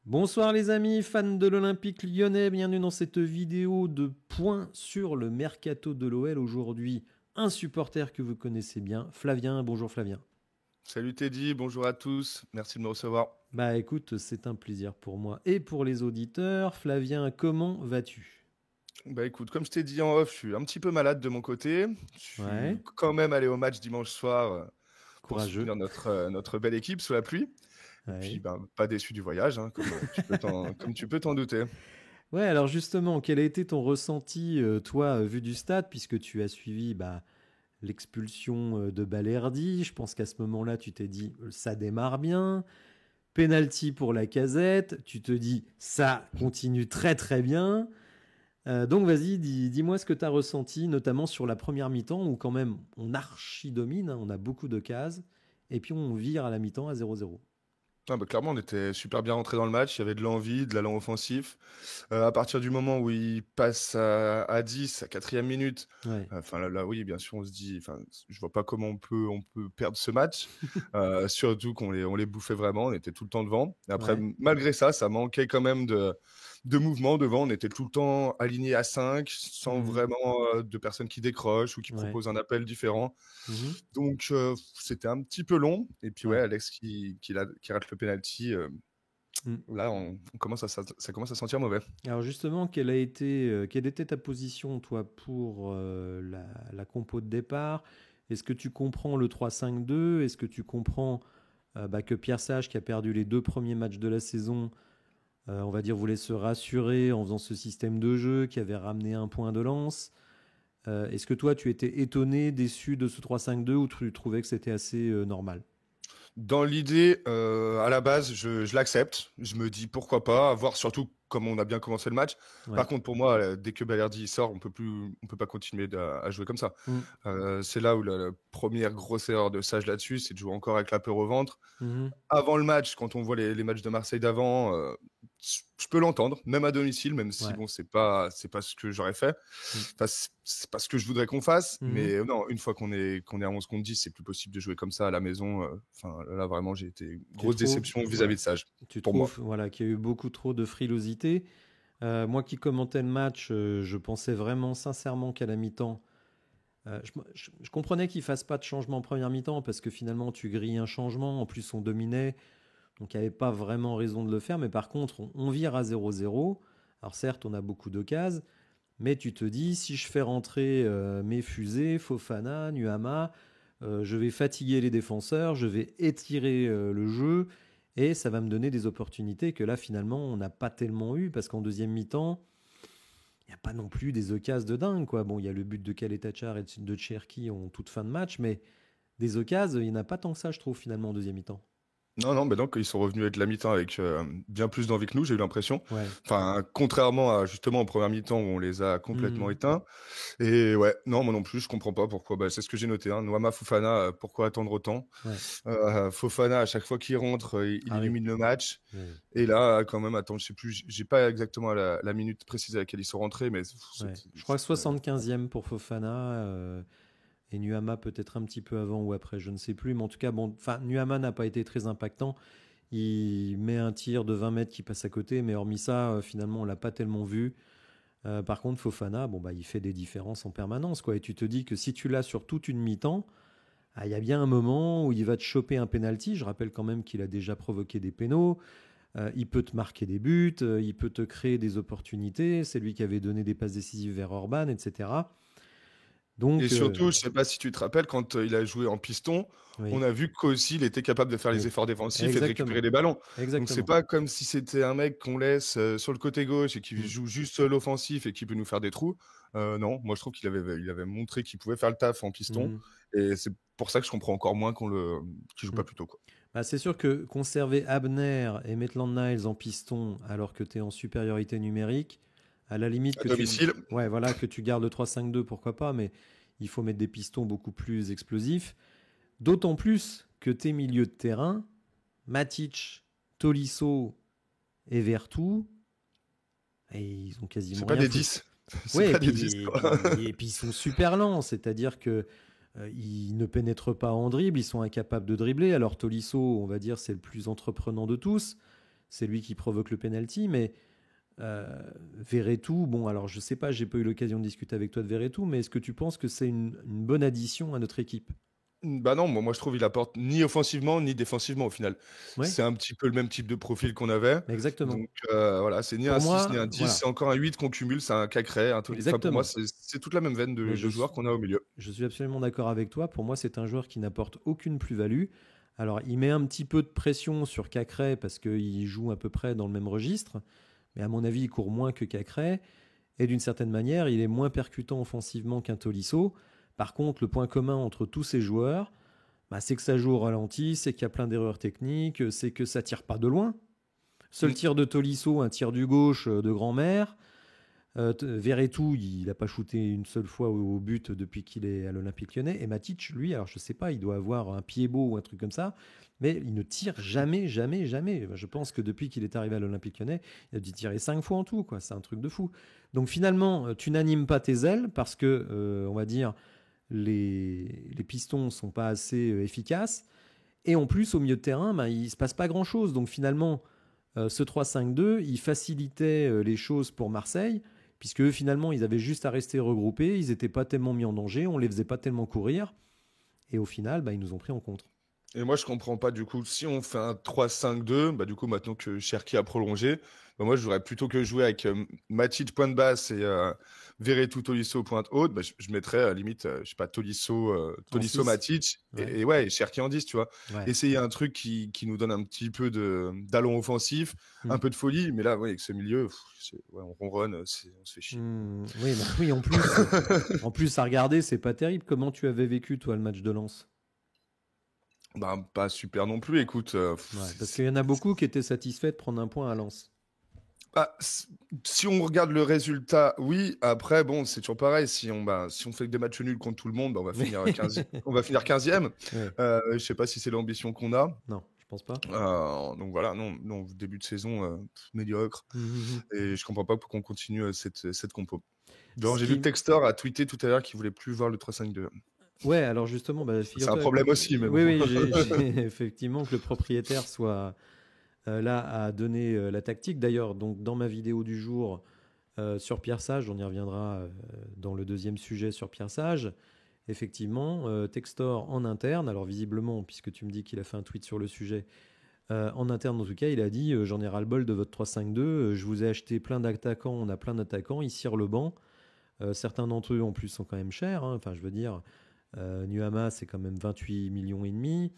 Bonsoir les amis, fans de l'Olympique lyonnais, bienvenue dans cette vidéo de point sur le mercato de l'OL. Aujourd'hui, un supporter que vous connaissez bien, Flavien. Bonjour Flavien. Salut Teddy, bonjour à tous, merci de me recevoir. Bah écoute, c'est un plaisir pour moi et pour les auditeurs. Flavien, comment vas-tu? Bah écoute, comme je t'ai dit en off, je suis un petit peu malade de mon côté. Je suis Ouais, quand même allé au match dimanche soir pour courageux. soutenir notre belle équipe sous la pluie. Et puis, Ouais. ben, pas déçu du voyage, hein, comme tu peux t'en douter. Ouais, alors justement, quel a été ton ressenti, toi, vu du stade, puisque tu as suivi l'expulsion de Balerdi? Je pense qu'à ce moment-là, tu t'es dit, ça démarre bien. Penalty pour la casette, tu te dis ça continue très très bien. Donc vas-y, dis-moi ce que tu as ressenti, notamment sur la première mi-temps où quand même on archi-domine, hein, on a beaucoup de cases, et puis on vire à la mi-temps à 0-0. Ah bah, clairement, on était super bien rentré dans le match, il y avait de l'envie, de l'allant offensif. À partir du moment où il passe à 10, à quatrième minute, Ouais, enfin là, oui, bien sûr, on se dit, enfin, je vois pas comment on peut perdre ce match, surtout qu'on les bouffait vraiment, on était tout le temps devant. Et après, ouais. malgré ça, ça manquait quand même de mouvement devant, on était tout le temps aligné à 5, sans Mhm. vraiment de personnes qui décrochent ou qui Ouais. proposent un appel différent. Mhm. Donc, c'était un petit peu long. Et puis, ouais, Ouais. Alex qui rate le penalty. Mm. Là, on commence ça commence à sentir mauvais. Alors justement, quelle était ta position, toi, pour la compo de départ? Est-ce que tu comprends le 3-5-2? Est-ce que tu comprends que Pierre Sage, qui a perdu les deux premiers matchs de la saison, on va dire, voulait se rassurer en faisant ce système de jeu qui avait ramené un point de lance? Est-ce que toi, tu étais étonné, déçu de ce 3-5-2 ou tu trouvais que c'était assez normal? Dans l'idée, à la base, je l'accepte. Je me dis pourquoi pas, à voir surtout comme on a bien commencé le match. Par Ouais. contre, pour moi, dès que Balerdi sort, on peut pas continuer à jouer comme ça. Mm. C'est là où la première grosse erreur de Sage là-dessus, c'est de jouer encore avec la peur au ventre. Mhm. Avant le match, quand on voit les matchs de Marseille d'avant, je peux l'entendre, même à domicile, même si Ouais. bon, c'est pas ce que j'aurais fait. Mm. Enfin, c'est pas ce que je voudrais qu'on fasse, Mhm. mais non, une fois qu'on est à 11 contre 10, c'est plus possible de jouer comme ça à la maison. Enfin, là, vraiment, j'ai été Tu grosse trouves, déception vis-à-vis ouais. de Sage, Tu pour moi. trouves voilà, qu'il y a eu beaucoup trop de frilosité. Moi qui commentais le match, je pensais vraiment sincèrement qu'à la mi-temps, je comprenais qu'il fasse pas de changement en première mi-temps parce que finalement tu grilles un changement, en plus on dominait, donc il n'y avait pas vraiment raison de le faire, mais par contre on vire à 0-0. Alors certes on a beaucoup de cases, mais tu te dis si je fais rentrer mes fusées, Fofana, Nuama, je vais fatiguer les défenseurs, je vais étirer le jeu et ça va me donner des opportunités que là finalement on n'a pas tellement eu parce qu'en deuxième mi-temps, il n'y a pas non plus des occasions de dingue, quoi. Bon, il y a le but de Kaletachar et de Cherki en toute fin de match, mais des occasions, il n'y en a pas tant que ça, je trouve, finalement, en deuxième mi-temps. Non, non, mais donc ils sont revenus avec la mi-temps avec bien plus d'envie que nous, j'ai eu l'impression. Ouais. Enfin, contrairement à justement en première mi-temps où on les a complètement Mhm. éteints. Et ouais, non, moi non plus, je comprends pas pourquoi. Bah, c'est ce que j'ai noté. Hein. Noama Fofana, pourquoi attendre autant? Ouais. Fofana, à chaque fois qu'il rentre, il Ah oui. illumine le match. Oui. Et là, quand même, attends, je sais plus, j'ai pas exactement la minute précise à laquelle ils sont rentrés, mais Ouais. Je crois que 75e pour Fofana, et Nuama peut-être un petit peu avant ou après, je ne sais plus. Mais en tout cas, bon, enfin, Nuama n'a pas été très impactant. Il met un tir de 20 mètres qui passe à côté, mais hormis ça, finalement, on l'a pas tellement vu. Par contre, Fofana, bon, bah, il fait des différences en permanence, quoi. Et tu te dis que si tu l'as sur toute une mi-temps, il y a bien un moment où il va te choper un penalty. Je rappelle quand même qu'il a déjà provoqué des pénaux. Il peut te marquer des buts, il peut te créer des opportunités. C'est lui qui avait donné des passes décisives vers Orban, etc. et Donc, surtout, je sais pas si tu te rappelles, quand il a joué en piston, on oui, a vu qu'aussi il était capable de faire les oui, efforts défensifs et de récupérer exactement. des ballons. Donc c'est Exactement. pas comme si c'était un mec qu'on laisse sur le côté gauche et qui Mm, joue juste l'offensif et qui peut nous faire des trous. Non, moi je trouve il avait montré qu'il pouvait faire le taf en piston mm, et c'est pour ça que je comprends encore moins qu'il joue mm. pas plus tôt, quoi. Bah, c'est sûr que conserver Abner et Maitland-Niles en piston alors que tu es en supériorité numérique, à la limite À que tu, domicile, ouais, voilà, que tu gardes le 3-5-2, pourquoi pas, mais il faut mettre des pistons beaucoup plus explosifs. D'autant plus que tes milieux de terrain, Matic, Tolisso et Vertou, et ils ont c'est quasiment pas rien des foutu. 10. C'est Ouais, pas des 10, quoi. et puis ils sont super lents, c'est-à-dire que ils ne pénètrent pas en dribble, ils sont incapables de dribbler. Alors Tolisso, on va dire, c'est le plus entreprenant de tous. c'est lui qui provoque le penalty, mais Verretou, bon, alors je sais pas, j'ai pas eu l'occasion de discuter avec toi de Verretou, mais est-ce que tu penses que c'est une bonne addition à notre équipe? Bah non, moi je trouve il apporte ni offensivement ni défensivement au final. Ouais, C'est un petit peu le même type de profil qu'on avait. exactement. Donc voilà, c'est ni un Pour 6 ni moi, un 10, voilà, c'est encore un 8 qu'on cumule, c'est un Cacré, un Toli. Enfin pour moi, exactement. c'est toute la même veine Mais de joueurs qu'on a au milieu. je suis absolument d'accord avec toi. Pour moi, c'est un joueur qui n'apporte aucune plus-value. Alors, il met un petit peu de pression sur Cacré parce qu'il joue à peu près dans le même registre, mais à mon avis, il court moins que Cacré. Et d'une certaine manière, il est moins percutant offensivement qu'un Tolisso. Par contre, le point commun entre tous ces joueurs, bah, c'est que ça joue au ralenti, c'est qu'il y a plein d'erreurs techniques, c'est que ça tire pas de loin. Seul Mm. tir de Tolisso, un tir du gauche de grand-mère. Verretou, il n'a pas shooté une seule fois au but depuis qu'il est à l'Olympique Lyonnais. Et Matic, lui, alors je sais pas, il doit avoir un pied beau ou un truc comme ça, mais il ne tire jamais, jamais, jamais. Je pense que depuis qu'il est arrivé à l'Olympique Lyonnais, il a dû tirer 5 fois en tout, quoi. C'est un truc de fou. Donc finalement, tu n'animes pas tes ailes parce que, on va dire, les pistons sont pas assez efficaces. Et en plus, au milieu de terrain, ben, il se passe pas grand-chose. Donc finalement, ce 3-5-2, il facilitait les choses pour Marseille, puisque eux, finalement, ils avaient juste à rester regroupés, ils n'étaient pas tellement mis en danger, on les faisait pas tellement courir, et au final, bah, ils nous ont pris en contre. Et moi, je comprends pas du coup. Si on fait un 3-5-2, bah, du coup, maintenant que Cherki a prolongé, bah, moi, je voudrais plutôt que jouer avec Matic pointe basse et Verretou Tolisso pointe haute, bah, je mettrais à limite, je sais pas, En Tolisso 6. Matic Ouais. et ouais, et Cherki en 10, tu vois. Ouais. Essayer un truc qui nous donne un petit peu d'allons offensif, un Mm. peu de folie, mais là, ouais, avec ce milieu, ouais, on ronronne, on se fait chier. Oui, bah, oui, en plus, à regarder, c'est pas terrible. Comment tu avais vécu, toi, le match de Lens? Bah, pas super non plus, écoute. Ouais, parce qu'il y en a beaucoup qui étaient satisfaits de prendre un point à Lens. Bah, si on regarde le résultat, oui. Après, bon, c'est toujours pareil. Si on fait que des matchs nuls contre tout le monde, bah, Mais- on va finir 15e. Ouais. Je sais pas si c'est l'ambition qu'on a. Non, je pense pas. Donc voilà, non, début de saison médiocre. Mhm. Et je comprends pas pourquoi on continue cette compo. D'ailleurs, Ce j'ai vu que qui, Textor a tweeté tout à l'heure qu'il voulait plus voir le 3-5-2. Ouais, alors justement, bah, C'est un figure-toi que problème aussi, mais bon. oui, oui, j'ai effectivement que le propriétaire soit là à donner la tactique. D'ailleurs, donc dans ma vidéo du jour sur Pierre Sage, on y reviendra dans le deuxième sujet sur Pierre Sage. Effectivement, Textor en interne, alors visiblement, puisque tu me dis qu'il a fait un tweet sur le sujet, en interne en tout cas, il a dit j'en ai ras-le-bol de votre 3-5-2, je vous ai acheté plein d'attaquants, on a plein d'attaquants, ils cirent le banc. Certains d'entre eux en plus sont quand même chers, hein. Enfin je veux dire. Nuama, c'est quand même 28 millions et demi.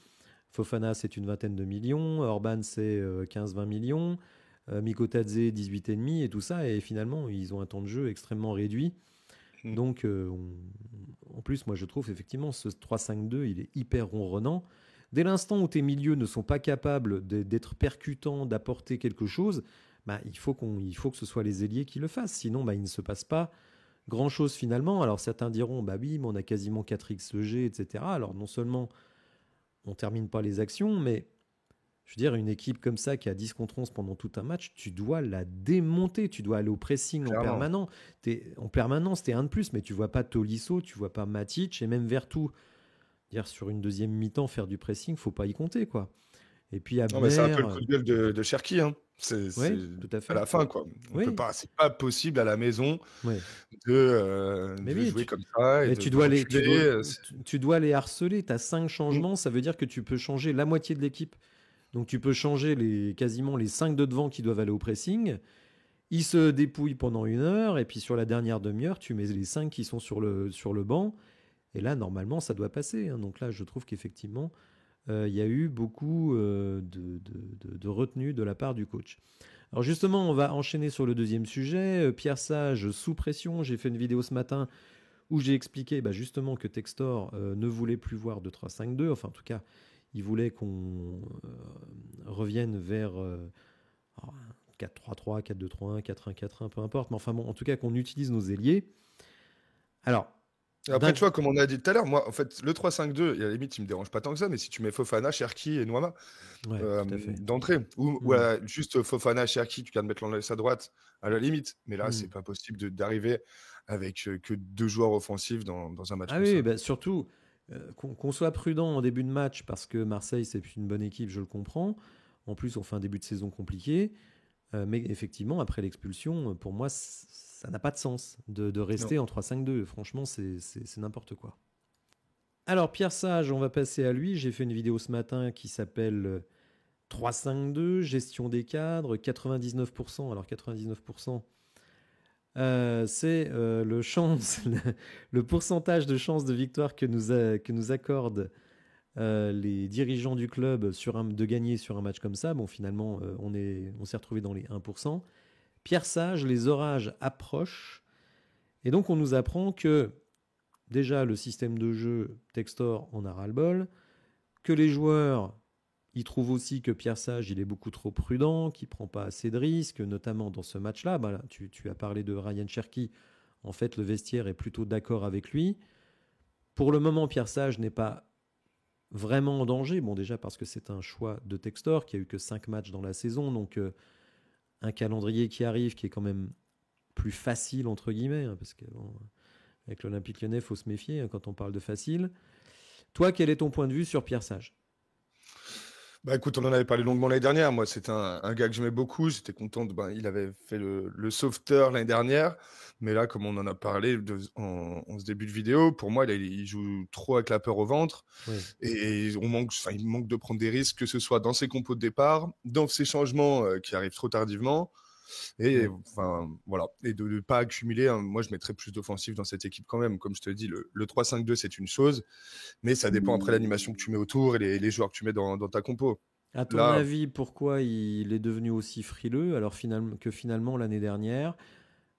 Fofana, c'est une vingtaine de millions. Orban, c'est 15-20 millions. Mikotadze, 18,5 et tout ça. Et finalement, ils ont un temps de jeu extrêmement réduit. Mm. Donc, en plus, moi, je trouve effectivement ce 3-5-2, il est hyper ronronnant. Dès l'instant où tes milieux ne sont pas capables d'être percutants, d'apporter quelque chose, bah, il faut que ce soit les ailiers qui le fassent. Sinon, bah, il ne se passe pas grand-chose finalement. Alors certains diront, bah oui, mais on a quasiment 4xG, etc. Alors non seulement on termine pas les actions, mais je veux dire, une équipe comme ça qui a 10 contre 11 pendant tout un match, tu dois la démonter, tu dois aller au pressing en Clairement. permanent. En permanence, t'es un de plus, mais tu vois pas Tolisso, tu vois pas Matic, et même Vertou. Dire sur une deuxième mi-temps, faire du pressing, faut pas y compter, quoi. Et puis Non, mais c'est un Abner, peu le coup de gueule de Cherki, hein. C'est oui, tout à à fait. la fin, quoi. On peut Oui, pas, c'est pas possible à la maison oui. Mais de oui, jouer comme ça et mais de reculer. tu dois les harceler. Tu as 5 Mm. changements, ça veut dire que tu peux changer la moitié de l'équipe. Donc tu peux changer quasiment les 5 de devant qui doivent aller au pressing. Ils se dépouillent pendant 1 heure, et puis sur la dernière demi-heure, tu mets les 5 qui sont sur le banc. Et là, normalement, ça doit passer, hein. Donc là, je trouve qu'effectivement, il y a eu beaucoup de retenue de la part du coach. Alors justement, on va enchaîner sur le deuxième sujet. Pierre Sage, sous pression. J'ai fait une vidéo ce matin où j'ai expliqué justement que Textor ne voulait plus voir de 3-5-2. Enfin, en tout cas, il voulait qu'on revienne vers 4-3-3, 4-2-3-1, 4-1-4-1, peu importe. Mais enfin bon, en tout cas, qu'on utilise nos ailiers. Alors, Après, tu vois, comme on a dit tout à l'heure, moi, en fait, le 3-5-2, à la limite, il me dérange pas tant que ça, mais si tu mets Fofana, Cherki et Noama ouais, tout à fait. d'entrée, ou Hmm. juste Fofana, Cherki, tu gardes mettre l'enlace à droite, à la limite. Mais là, Hmm. c'est pas possible d'arriver avec que 2 joueurs offensifs dans un match Ah comme oui, ça. bah surtout qu'on soit prudent en début de match parce que Marseille, c'est une bonne équipe, je le comprends. En plus, on fait un début de saison compliqué. Mais effectivement, après l'expulsion, pour moi, ça n'a pas de sens de rester en 3-5-2. Franchement, c'est n'importe quoi. Alors, Pierre Sage, on va passer à lui. J'ai fait une vidéo ce matin qui s'appelle 3-5-2, gestion des cadres, 99%. Alors, 99%, c'est le pourcentage de chances de victoire que nous accordent les dirigeants du club de gagner sur un match comme ça. Bon, finalement, on s'est retrouvé dans les 1%. Pierre Sage, les orages approchent. Et donc, on nous apprend que, déjà, le système de jeu, Textor en a ras-le-bol, que les joueurs, ils trouvent aussi que Pierre Sage, il est beaucoup trop prudent, qu'il ne prend pas assez de risques, notamment dans ce match-là. Là, tu as parlé de Ryan Cherki. En fait, le vestiaire est plutôt d'accord avec lui. Pour le moment, Pierre Sage n'est pas vraiment en danger. Bon, déjà parce que c'est un choix de Textor, qui a eu que 5 matchs dans la saison, donc un calendrier qui arrive, qui est quand même plus facile, entre guillemets, hein, parce que avec l'Olympique Lyonnais, il faut se méfier hein, quand on parle de facile. Toi, quel est ton point de vue sur Pierre Sage ? Bah écoute, on en avait parlé longuement l'année dernière. Moi, c'était un gars que j'aimais beaucoup. J'étais content. Il avait fait le sauveteur l'année dernière. Mais là, comme on en a parlé en ce début de vidéo, pour moi, il joue trop avec la peur au ventre. Oui. Et il manque de prendre des risques, que ce soit dans ses compos de départ, dans ses changements qui arrivent trop tardivement. Et voilà. Et de ne pas accumuler. Moi, je mettrais plus d'offensif dans cette équipe quand même. Comme je te dis, le 3-5-2, c'est une chose. Mais ça dépend après l'animation que tu mets autour et les joueurs que tu mets dans ta compo. À ton avis, pourquoi il est devenu aussi frileux alors que finalement, l'année dernière,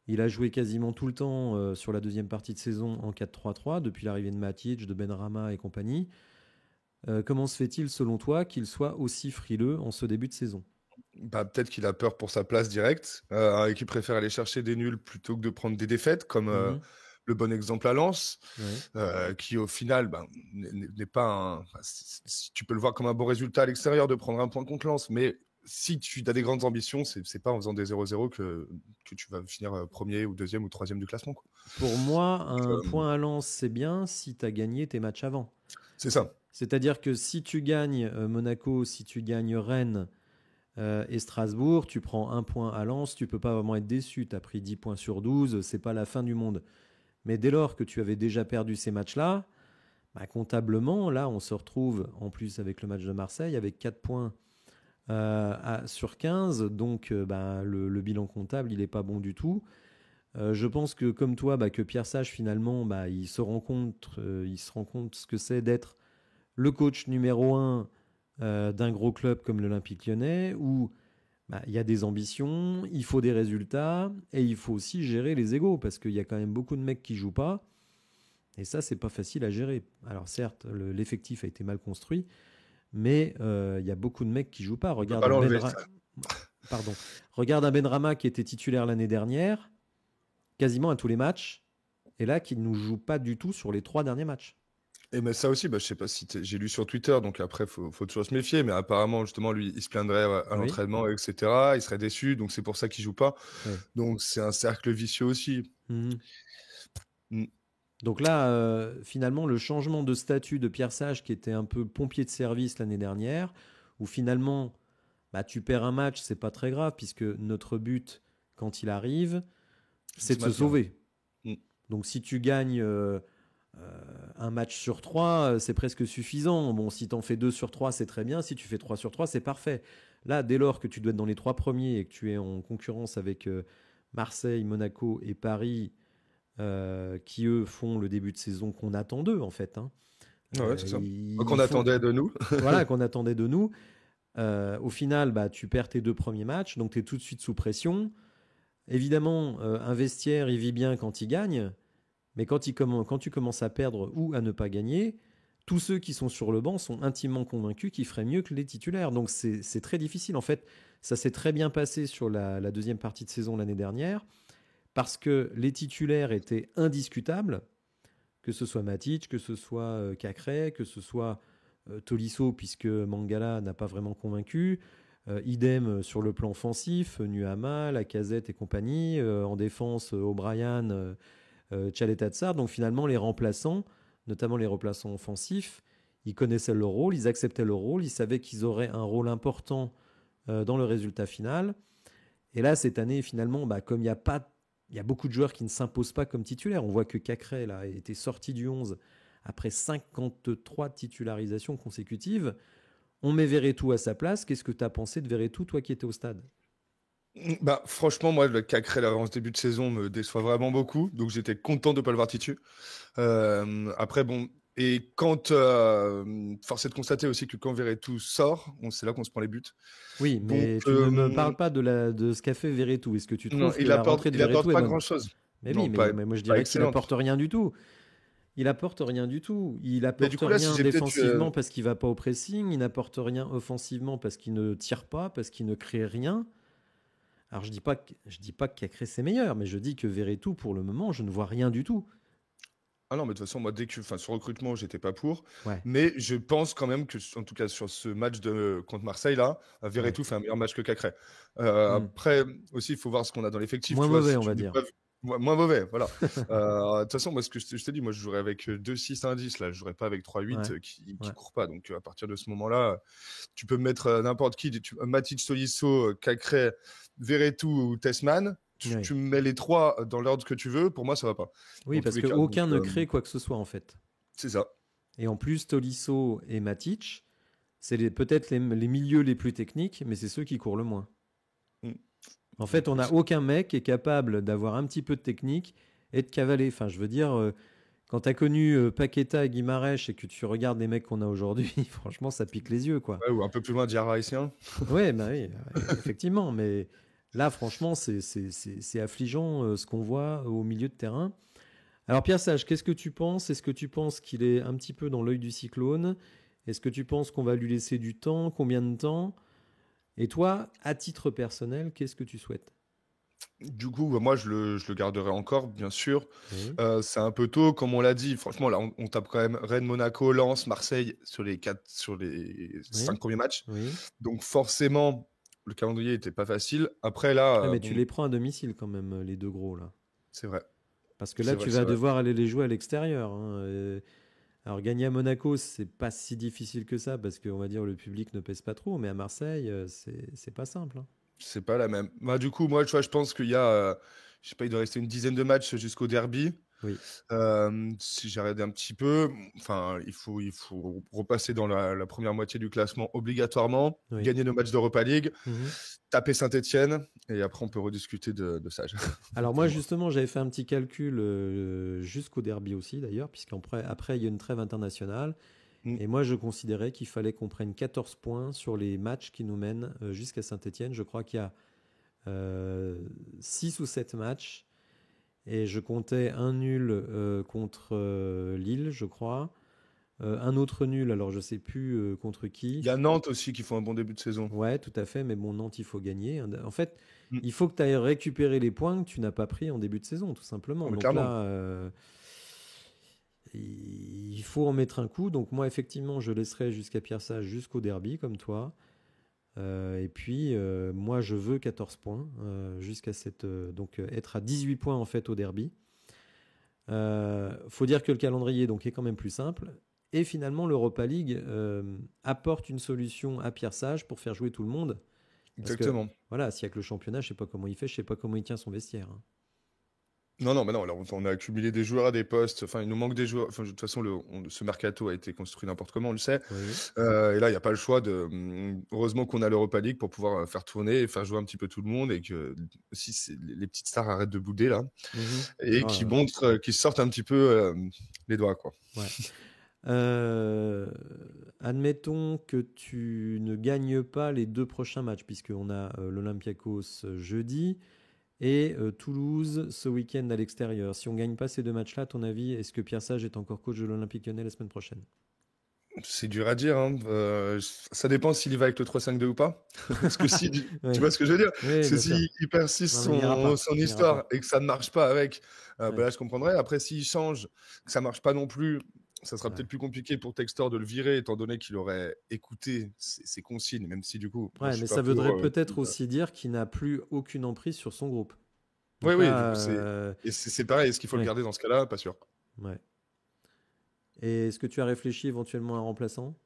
il a joué quasiment tout le temps sur la deuxième partie de saison en 4-3-3, depuis l'arrivée de Matic, de Benrahma et compagnie. Comment se fait-il, selon toi, qu'il soit aussi frileux en ce début de saison ? Peut-être qu'il a peur pour sa place directe et qu'il préfère aller chercher des nuls plutôt que de prendre des défaites, comme le bon exemple à Lens, qui au final n'est pas tu peux le voir comme un bon résultat à l'extérieur de prendre un point contre Lens, mais si tu as des grandes ambitions, c'est pas en faisant des 0-0 que tu vas finir premier ou deuxième ou troisième du classement, quoi. Pour moi, un point à Lens, c'est bien si tu as gagné tes matchs avant. C'est ça. C'est-à-dire que si tu gagnes Monaco, si tu gagnes Rennes et Strasbourg, tu prends un point à Lens, tu peux pas vraiment être déçu. Tu as pris 10 points sur 12, c'est pas la fin du monde. Mais dès lors que tu avais déjà perdu ces matchs-là, comptablement, là, on se retrouve en plus avec le match de Marseille avec 4 points sur 15. Donc, le bilan comptable, il n'est pas bon du tout. Je pense que, comme toi, que Pierre Sage, finalement, il se rend compte ce que c'est d'être le coach numéro 1 d'un gros club comme l'Olympique Lyonnais, où il y a des ambitions, il faut des résultats, et il faut aussi gérer les égos, parce qu'il y a quand même beaucoup de mecs qui jouent pas, et ça, c'est pas facile à gérer. Alors certes, l'effectif a été mal construit, mais il y a beaucoup de mecs qui jouent pas. Regarde un Benrahma qui était titulaire l'année dernière, quasiment à tous les matchs, et là, qui ne nous joue pas du tout sur les 3 derniers matchs. Et mais ça aussi, je sais pas si j'ai lu sur Twitter, donc après, faut toujours se méfier, mais apparemment, justement, lui, il se plaindrait à l'entraînement, etc. Il serait déçu, donc c'est pour ça qu'il joue pas. Oui. Donc, c'est un cercle vicieux aussi. Donc là, finalement, le changement de statut de Pierre Sage, qui était un peu pompier de service l'année dernière, où finalement, tu perds un match, c'est pas très grave, puisque notre but, quand il arrive, c'est de se sauver. Donc si tu gagnes un match sur 3, c'est presque suffisant. Bon, si tu en fais 2 sur 3, c'est très bien. Si tu fais 3 sur 3, c'est parfait. Là, dès lors que tu dois être dans les 3 premiers et que tu es en concurrence avec Marseille, Monaco et Paris, qui, eux, font le début de saison qu'on attend d'eux, en fait. Ouais, c'est ça. Qu'on attendait de nous. Voilà, qu'on attendait de nous. Au final, tu perds tes 2 premiers matchs, donc tu es tout de suite sous pression. Évidemment, un vestiaire, il vit bien quand il gagne. Mais quand tu commences à perdre ou à ne pas gagner, tous ceux qui sont sur le banc sont intimement convaincus qu'ils feraient mieux que les titulaires. Donc c'est très difficile. En fait, ça s'est très bien passé sur la deuxième partie de saison l'année dernière, parce que les titulaires étaient indiscutables, que ce soit Matic, que ce soit Cacré, que ce soit Tolisso, puisque Mangala n'a pas vraiment convaincu. Idem sur le plan offensif, Nuama, Lacazette et compagnie. En défense, O'Brien... Tchaleta Tsar. Donc finalement, les remplaçants, notamment les remplaçants offensifs, ils connaissaient leur rôle, ils acceptaient leur rôle, ils savaient qu'ils auraient un rôle important dans le résultat final. Et là, cette année, finalement, comme il y a beaucoup de joueurs qui ne s'imposent pas comme titulaires. On voit que Cacré là, a été sorti du 11 après 53 titularisations consécutives. On met Verretou à sa place. Qu'est-ce que tu as pensé de Verretou, toi qui étais au stade? Franchement, moi, le Cacré, là, en ce début de saison, me déçoit vraiment beaucoup. Donc, j'étais content de ne pas le voir titu. Après, bon, et quand force est de constater aussi que quand Verretou sort, c'est là qu'on se prend les buts. Oui, Donc, mais tu ne me parles pas de ce qu'a fait Verretou. Est-ce que tu non, trouves que la rentrée de il apporte Verretou est pas bonne? grand-chose. Mais oui, Non, pas, mais moi je pas dirais qu'il excellente. apporte rien du tout. Il apporte rien du tout. Il Mais apporte du coup, là, si rien j'ai peut-être. défensivement parce qu'il va pas au pressing. Il n'apporte rien offensivement parce qu'il ne tire pas, parce qu'il ne crée rien. Alors je dis pas que Cacré c'est meilleur, mais je dis que Verretou pour le moment je ne vois rien du tout. Ah non, mais de toute façon, moi, sur recrutement, j'étais pas pour. Ouais, Mais je pense quand même que, en tout cas, sur ce match contre Marseille, là, ouais. Verretou fait un meilleur match que Cacré. Hmm. Après, aussi, il faut voir ce qu'on a dans l'effectif. Moins Tu vois, mauvais si on tu va n'es dire. pas moins mauvais, voilà. De toute façon, moi, ce que je t'ai dit, moi, je jouerais avec 2-6-1-10, là. Je jouerais pas avec 3-8 Ouais, qui ouais. court pas. Donc, à partir de ce moment-là, tu peux me mettre n'importe qui. Matic, Tolisso, Cacré, Verretou ou Tessman. Oui. Tu me mets les trois dans l'ordre que tu veux. Pour moi, ça va pas. Oui, Dans tous parce les que cas. Donc, aucun ne crée quoi que ce soit en fait. c'est ça. Et en plus Tolisso et Matic, c'est peut-être les milieux les plus techniques, mais c'est ceux qui courent le moins. Mm. En En fait, on n'a plus. aucun mec qui est capable d'avoir un petit peu de technique et de cavaler. Enfin, je veux dire, quand tu as connu Paqueta et Guimarães et que tu regardes les mecs qu'on a aujourd'hui, franchement, ça pique les yeux, quoi. Ouais, ou un peu plus loin, Diarra haïtien. Ouais, bah oui, effectivement. Mais là, franchement, c'est affligeant ce qu'on voit au milieu de terrain. Alors, Pierre Sage, qu'est-ce que tu penses? Est-ce que tu penses qu'il est un petit peu dans l'œil du cyclone? Est-ce que tu penses qu'on va lui laisser du temps? Combien de temps? Et toi, à titre personnel, qu'est-ce que tu souhaites? Du coup, moi, je le garderai encore, bien sûr. Oui, C'est un peu tôt, comme on l'a dit. Franchement, là, on tape quand même Rennes, Monaco, Lens, Marseille sur les 5 oui, premiers matchs. oui. Donc, forcément, le calendrier était pas facile. Après, Ouais, là, mais tu bon, les prends à domicile quand même, les deux gros là. c'est vrai. Parce que là, C'est vrai, tu c'est vas vrai. devoir aller les jouer à l'extérieur, hein. Alors, gagner à Monaco, c'est pas si difficile que ça parce qu'on va dire le public ne pèse pas trop, mais à Marseille, c'est pas simple, hein. C'est pas la même. Du coup, moi, tu vois, je pense qu'il y a, je sais pas, il doit rester une dizaine de matchs jusqu'au derby. Oui, Si j'arrête un petit peu, enfin, il faut repasser dans la première moitié du classement obligatoirement, oui. gagner nos matchs d'Europa League, Mhm. taper Saint-Etienne, et après on peut rediscuter de ça. Alors moi Pour moi. justement j'avais fait un petit calcul jusqu'au derby aussi d'ailleurs, puisqu'après il y a une trêve internationale, Mm. et moi je considérais qu'il fallait qu'on prenne 14 points sur les matchs qui nous mènent jusqu'à Saint-Étienne. Je crois qu'il y a 6 ou 7 matchs, et je comptais un nul contre Lille, je crois, un autre nul, alors je sais plus contre Il qui. y a Nantes aussi qui font un bon début de saison. Ouais, tout à fait, mais bon, Nantes, il faut gagner. En fait, Mm. il faut que tu ailles récupérer les points que tu n'as pas pris en début de saison, tout Ah, simplement. mais Donc clairement. là, il faut en mettre un coup. Donc moi, effectivement, je laisserai jusqu'à Pierre Sage jusqu'au derby, comme toi. Et puis, moi, je veux 14 points jusqu'à donc être à 18 points en fait au derby. Faut dire que le calendrier donc est quand même plus simple. Et finalement, l'Europa League apporte une solution à Pierre Sage pour faire jouer tout le monde. Parce que, Exactement. voilà, s'il y a que le championnat, je sais pas comment il fait, je sais pas comment il tient son vestiaire, hein. Non, non, mais non, là, on a accumulé des joueurs à des postes. Enfin, il nous manque des joueurs. Enfin, de toute façon, ce mercato a été construit n'importe comment, on le sait. Oui. Et là, il n'y a pas le choix heureusement qu'on a l'Europa League pour pouvoir faire tourner et faire jouer un petit peu tout le monde et que aussi les petites stars arrêtent de bouder là Mhm. et qui Ah, montrent, qui sortent un petit peu les doigts, quoi. ouais. Admettons que tu ne gagnes pas les deux prochains matchs, puisqu'on a l'Olympiakos jeudi et Toulouse ce week-end à l'extérieur. Si on ne gagne pas ces deux matchs-là, à ton avis, est-ce que Pierre Sage est encore coach de l'Olympique Lyonnais la semaine prochaine? C'est dur à dire, hein. Ça dépend s'il y va avec le 3-5-2 ou pas. Parce que si, tu Oui, vois ce que je veux dire? oui, Parce que bien sûr. s'il persiste Non, mais il n'ira pas. son Il n'ira histoire pas. et que ça ne marche pas avec, Ouais, là, je comprendrais. Après, s'il change, que ça marche pas non plus, ça sera ouais. peut-être plus compliqué pour Textor de le virer, étant donné qu'il aurait écouté ses consignes, même si du coup, moi, Ouais, je suis mais pas ça pour. voudrait peut-être aussi dire qu'il n'a plus aucune emprise sur son groupe. Oui, Donc oui, du là, coup, c'est pareil. Est-ce qu'il faut le ouais, garder dans ce cas-là? Pas sûr. ouais. Et est-ce que tu as réfléchi éventuellement à un remplaçant?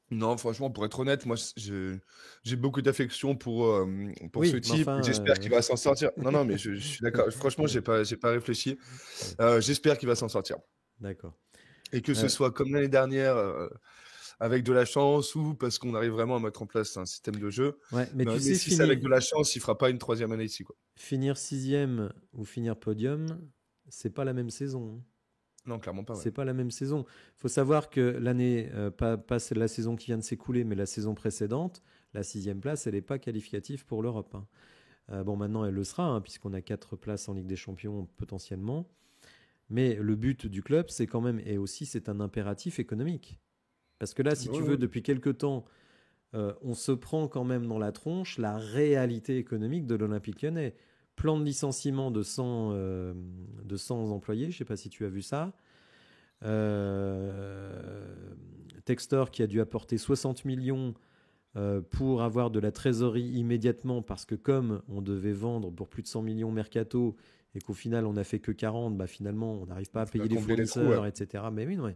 Non, franchement, pour être honnête, moi, j'ai beaucoup d'affection pour ce Oui, mais type. enfin, J'espère qu'il va s'en sortir. Non, non, mais je suis d'accord. Franchement, ouais, j'ai pas réfléchi. ouais, J'espère qu'il va s'en sortir. d'accord. Et que ce Euh, soit comme l'année dernière, avec de la chance ou parce qu'on arrive vraiment à mettre en place un système de jeu. ouais, mais tu Mais sais, si c'est avec de la chance, il fera pas une troisième année ici, quoi. finir sixième ou finir podium, c'est pas la même saison, hein. Non, clairement pas, ouais. C'est pas la même saison. Il faut savoir que l'année, pas la saison qui vient de s'écouler, mais la saison précédente, la sixième place, elle n'est pas qualificative pour l'Europe, hein. Bon, maintenant, elle le sera, hein, puisqu'on a 4 places en Ligue des Champions potentiellement. Mais le but du club, c'est quand même, et aussi, c'est un impératif économique. Parce que là, si Ouais, tu veux, ouais. depuis quelque temps, on se prend quand même dans la tronche la réalité économique de l'Olympique lyonnais. Plan de licenciement de 100 employés, je ne sais pas si tu as vu ça. Euh, Textor qui a dû apporter 60 millions pour avoir de la trésorerie immédiatement parce que comme on devait vendre pour plus de 100 millions mercato et qu'au final on n'a fait que 40, bah finalement on n'arrive pas à On a payer les comblé les trous, ouais. fournisseurs, etc. Mais oui, non,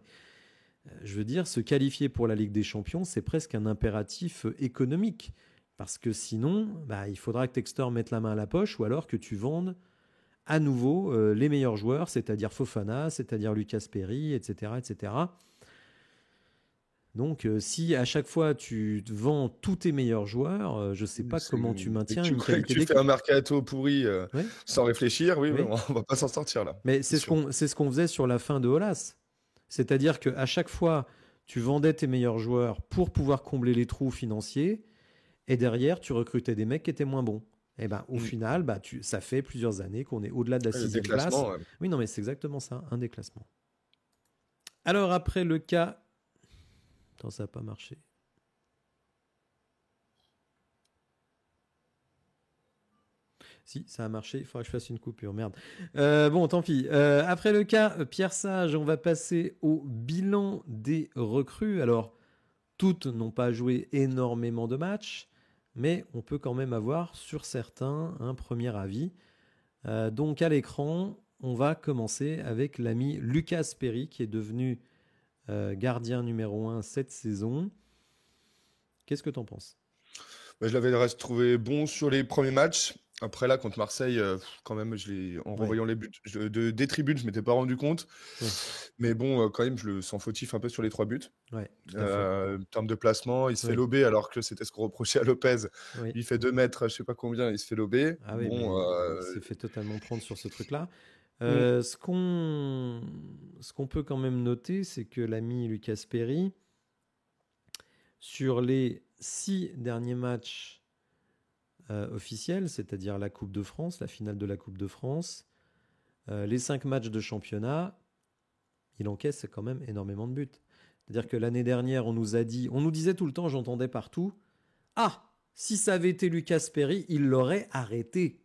je veux dire, se qualifier pour la Ligue des Champions, c'est presque un impératif économique. Parce que sinon, bah, il faudra que Textor mette la main à la poche ou alors que tu vendes à nouveau les meilleurs joueurs, c'est-à-dire Fofana, c'est-à-dire Lucas Perry, etc. etc. Donc, si à chaque fois tu vends tous tes meilleurs joueurs, je ne sais pas comment tu Et maintiens une que qualité tu fais un d'équipe. mercato pourri Oui, sans réfléchir, oui, oui. on va pas s'en sortir là, Mais c'est sûr. c'est ce qu'on faisait sur la fin de Olas. C'est-à-dire qu'à chaque fois, tu vendais tes meilleurs joueurs pour pouvoir combler les trous financiers. Et derrière, tu recrutais des mecs qui étaient moins bons. Et ben, au Mm. final, ça fait plusieurs années qu'on est au-delà de la Le sixième place. déclassement, ouais. Oui, non, mais c'est exactement ça, un déclassement. Alors après le cas... Attends, ça n'a pas marché. Si, ça a marché, il faudra que je fasse une coupure, merde. Bon, tant pis. Après le cas Pierre Sage, on va passer au bilan des recrues. Alors, toutes n'ont pas joué énormément de matchs, mais on peut quand même avoir sur certains un premier avis. Donc à l'écran, on va commencer avec l'ami Lucas Perry qui est devenu gardien numéro 1 cette saison. Qu'est-ce que tu en penses? Bah, je l'avais trouvé bon sur les premiers matchs. Après là, contre Marseille, quand même, en Ouais, revoyant les buts des tribunes, je m'étais pas rendu compte. ouais, Mais bon, quand même, je le sens fautif un peu sur les 3 buts. ouais, tout à fait. En termes de placement, il se fait Oui, lober alors que c'était ce qu'on reprochait à Lopez. oui. Il fait 2 mètres, je sais pas combien, il se fait lober. Ah oui, mais Bon, il s'est fait totalement prendre sur ce truc-là. mm, Ce qu'on peut quand même noter, c'est que l'ami Lucas Perry, sur les 6 derniers matchs officiels, c'est-à-dire la Coupe de France, la finale de la Coupe de France, les 5 matchs de championnat, il encaisse quand même énormément de buts. C'est-à-dire que l'année dernière, on nous disait tout le temps, j'entendais partout, ah, si ça avait été Lucas Perry, il l'aurait arrêté.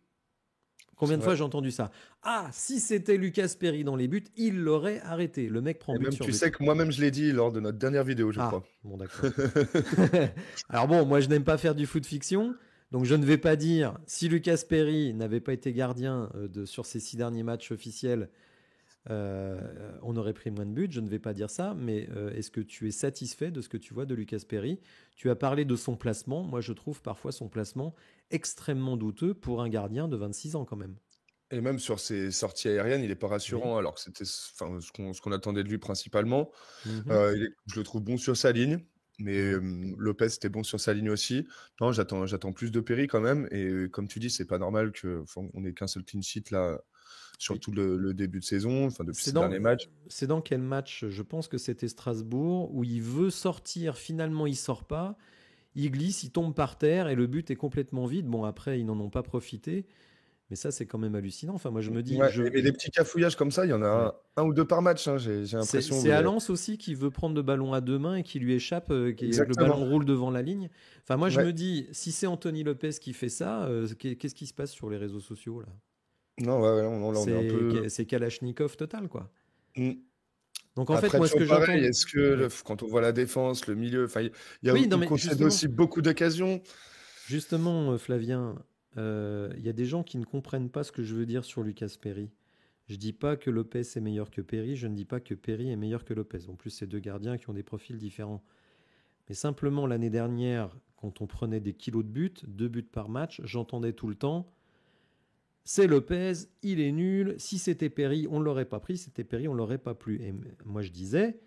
Combien c'est de fois vrai. j'ai entendu ça? Ah, si c'était Lucas Perry dans les buts, il l'aurait arrêté. Le mec prend Et but même, sur tu but. sais que moi-même, je l'ai dit lors de notre dernière vidéo, je Ah, crois. bon, d'accord. Alors bon, moi je n'aime pas faire du foot fiction, donc je ne vais pas dire si Lucas Perry n'avait pas été gardien sur ces 6 derniers matchs officiels, on aurait pris moins de buts. Je ne vais pas dire ça, mais est-ce que tu es satisfait de ce que tu vois de Lucas Perry? Tu as parlé de son placement. Moi, je trouve parfois son placement extrêmement douteux pour un gardien de 26 ans quand même. Et même sur ses sorties aériennes, il est pas Oui. rassurant, alors que c'était enfin, ce qu'on attendait de lui principalement. Mhm. Je le trouve bon sur sa ligne, mais Ouais. Lopez était bon sur sa ligne aussi. Non, j'attends plus de Perry quand même. Et comme tu dis, c'est pas normal on ait qu'un seul clean sheet là, Oui. surtout le début de saison, enfin depuis C'est ces dans, derniers matchs. c'est dans quel match? Je pense que c'était Strasbourg où il veut sortir, finalement il sort pas, il glisse, il tombe par terre et le but est complètement vide. Bon après ils n'en ont pas profité, mais ça c'est quand même hallucinant. Enfin moi je me dis, Ouais, mais des petits cafouillages comme ça, il y en ouais. a un ou deux par match, hein, j'ai l'impression. C'est Alens aussi qui veut prendre le ballon à deux mains et qui lui échappe, que le ballon Exactement. roule devant la ligne. Enfin moi je Ouais. me dis, si c'est Anthony Lopez qui fait ça, qu'est-ce qui se passe sur les réseaux sociaux là? Non, ouais, ouais, là, on est un peu. C'est Kalachnikov total quoi. Mm. Donc en fait Après, moi ce toujours que pareil, j'entends... est-ce que Oui. quand on voit la défense, le milieu, enfin, Oui, non il mais concède justement, aussi beaucoup d'occasions. justement, Flavien, il y a des gens qui ne comprennent pas ce que je veux dire sur Lucas Perry. Je dis pas que Lopez est meilleur que Perry, je ne dis pas que Perry est meilleur que Lopez. En plus, c'est deux gardiens qui ont des profils différents. Mais simplement, l'année dernière, quand on prenait des kilos de buts, 2 buts par match, j'entendais tout le temps, c'est Lopez, il est nul, si c'était Perry, on ne l'aurait pas pris, si c'était Perry, on ne l'aurait pas pris. Et moi, je disais,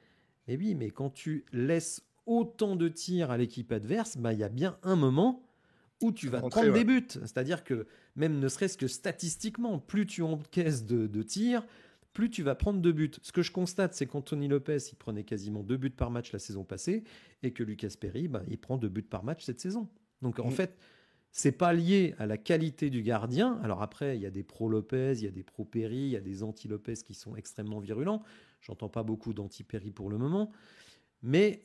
eh oui, mais quand tu laisses autant de tirs à l'équipe adverse, il y a bien un moment où tu vas prendre des buts. C'est-à-dire que même ne serait-ce que statistiquement, plus tu encaisses de tirs, plus tu vas prendre de buts. Ce que je constate, c'est qu'Anthony Lopez, il prenait quasiment 2 buts par match la saison passée, et que Lucas Perry, il prend 2 buts par match cette saison. Donc en fait, c'est pas lié à la qualité du gardien. Alors après, il y a des pro Lopez, il y a des pro Perry, il y a des anti Lopez qui sont extrêmement virulents. J'entends pas beaucoup d'anti Perry pour le moment. Mais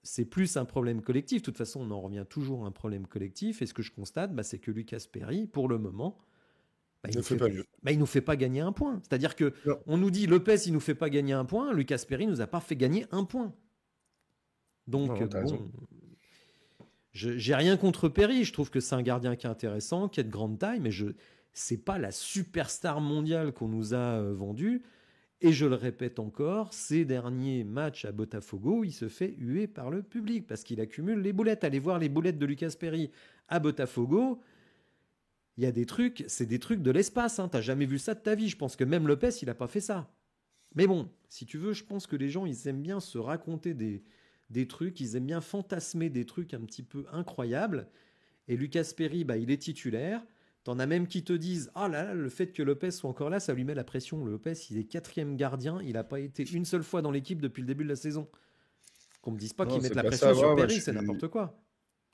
c'est plus un problème collectif. De toute façon, on en revient toujours à un problème collectif. Et ce que je constate, c'est que Lucas Perry, pour le moment, il nous fait pas gagner un point. C'est-à-dire que on nous dit Lopez, il nous fait pas gagner un point. Lucas Perry nous a pas fait gagner un point. Donc j'ai rien contre Perry. Je trouve que c'est un gardien qui est intéressant, qui a de grande taille, mais c'est pas la superstar mondiale qu'on nous a vendue. Et je le répète encore, ces derniers matchs à Botafogo, il se fait huer par le public parce qu'il accumule les boulettes. Allez voir les boulettes de Lucas Perry à Botafogo. Il y a des trucs, c'est des trucs de l'espace. T'as jamais vu ça de ta vie. Je pense que même Lopez, il n'a pas fait ça. Mais bon, si tu veux, je pense que les gens, ils aiment bien se raconter des trucs. Ils aiment bien fantasmer des trucs un petit peu incroyables. Et Lucas Perry, il est titulaire. T'en as même qui te disent « Ah là là, le fait que Lopez soit encore là, ça lui met la pression. Le Lopez, il est 4e gardien. Il n'a pas été une seule fois dans l'équipe depuis le début de la saison. » Qu'on me dise pas qu'ils mettent la pression sur Perry, c'est n'importe quoi.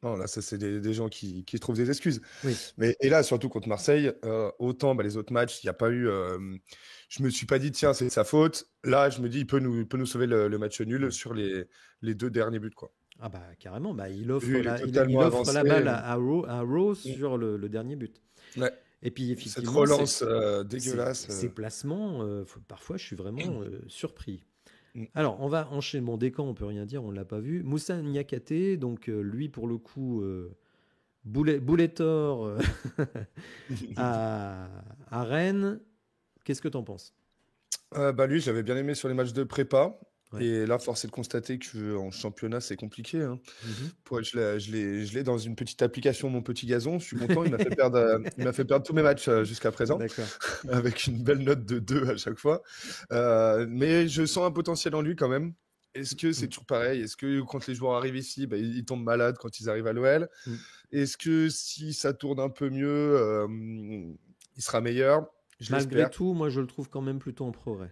Non, là, ça, c'est des gens qui trouvent des excuses. Oui. Et là, surtout contre Marseille, autant les autres matchs, il n'y a pas eu... je me suis pas dit, tiens, c'est sa faute. Là, je me dis, il peut nous sauver le match nul sur les 2 derniers buts, quoi. Ah carrément, il offre la balle à Rose sur le dernier but. Ouais. Et puis effectivement, cette relance dégueulasse. Ces placements, parfois je suis vraiment surpris. Alors on va enchaîner. Bon, Descamps, on peut rien dire, on l'a pas vu. Moussa Niakhaté, donc lui pour le coup, Boulettor à Rennes. Qu'est-ce que tu en penses? Lui, j'avais bien aimé sur les matchs de prépa. Ouais. Et là, force est de constater qu'en championnat, c'est compliqué. Hein. Je l'ai dans une petite application, Mon Petit Gazon. Je suis content, il m'a fait perdre tous mes matchs jusqu'à présent, avec une belle note de 2 à chaque fois. Mais je sens un potentiel en lui quand même. Est-ce que c'est toujours pareil? Est-ce que quand les joueurs arrivent ici, ils tombent malades quand ils arrivent à l'OL? Est-ce que si ça tourne un peu mieux, il sera meilleur? Malgré tout, moi, je le trouve quand même plutôt en progrès.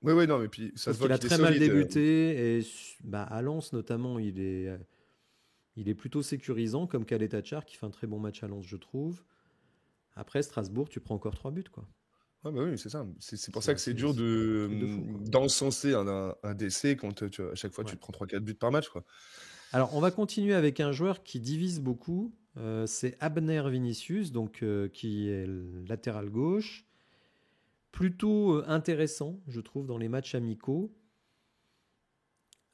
Oui, non, mais puis ça se voit qu'il a très mal débuté. Et à Lens, notamment, il est plutôt sécurisant, comme Khaled Tachar, qui fait un très bon match à Lens, je trouve. Après, Strasbourg, tu prends encore 3 buts, quoi. Ah oui, c'est ça. C'est pour ça que c'est dur d'encenser un décès quand à chaque fois tu te prends 3-4 buts par match, quoi. Alors, on va continuer avec un joueur qui divise beaucoup. C'est Abner Vinicius, donc, qui est latéral gauche. Plutôt intéressant, je trouve, dans les matchs amicaux.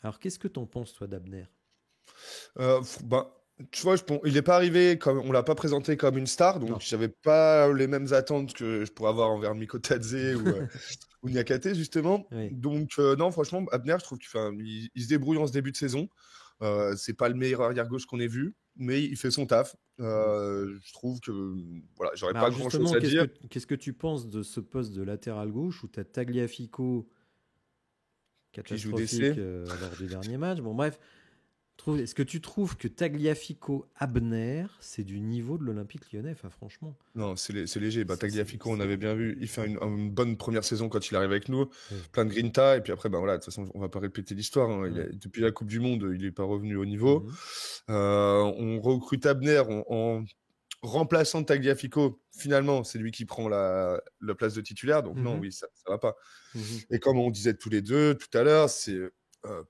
Alors, qu'est-ce que tu en penses, toi, d'Abner? Tu vois, il n'est pas arrivé on l'a pas présenté comme une star, donc j'avais pas les mêmes attentes que je pourrais avoir envers Miko Tadze ou Niakhaté, justement. Oui. Donc non, franchement, Abner, je trouve qu'il se débrouille en ce début de saison. C'est pas le meilleur arrière-gauche qu'on ait vu, mais il fait son taf. Je trouve que voilà, j'aurais pas grand-chose à dire. Qu'est-ce que tu penses de ce poste de latéral gauche où tu as Tagliafico catastrophique lors du dernier match? Bon, bref. Est-ce que tu trouves que Tagliafico Abner, c'est du niveau de l'Olympique Lyonnais? Enfin, franchement. Non, c'est léger. Tagliafico, on avait bien vu. Il fait une bonne première saison quand il arrive avec nous. Plein de grinta. Et puis après, voilà, de toute façon, on va pas répéter l'histoire. Hein. Depuis la Coupe du Monde, il n'est pas revenu au niveau. On recrute Abner en remplaçant Tagliafico. Finalement, c'est lui qui prend la place de titulaire. Donc non, oui, ça va pas. Et comme on disait tous les deux tout à l'heure, c'est...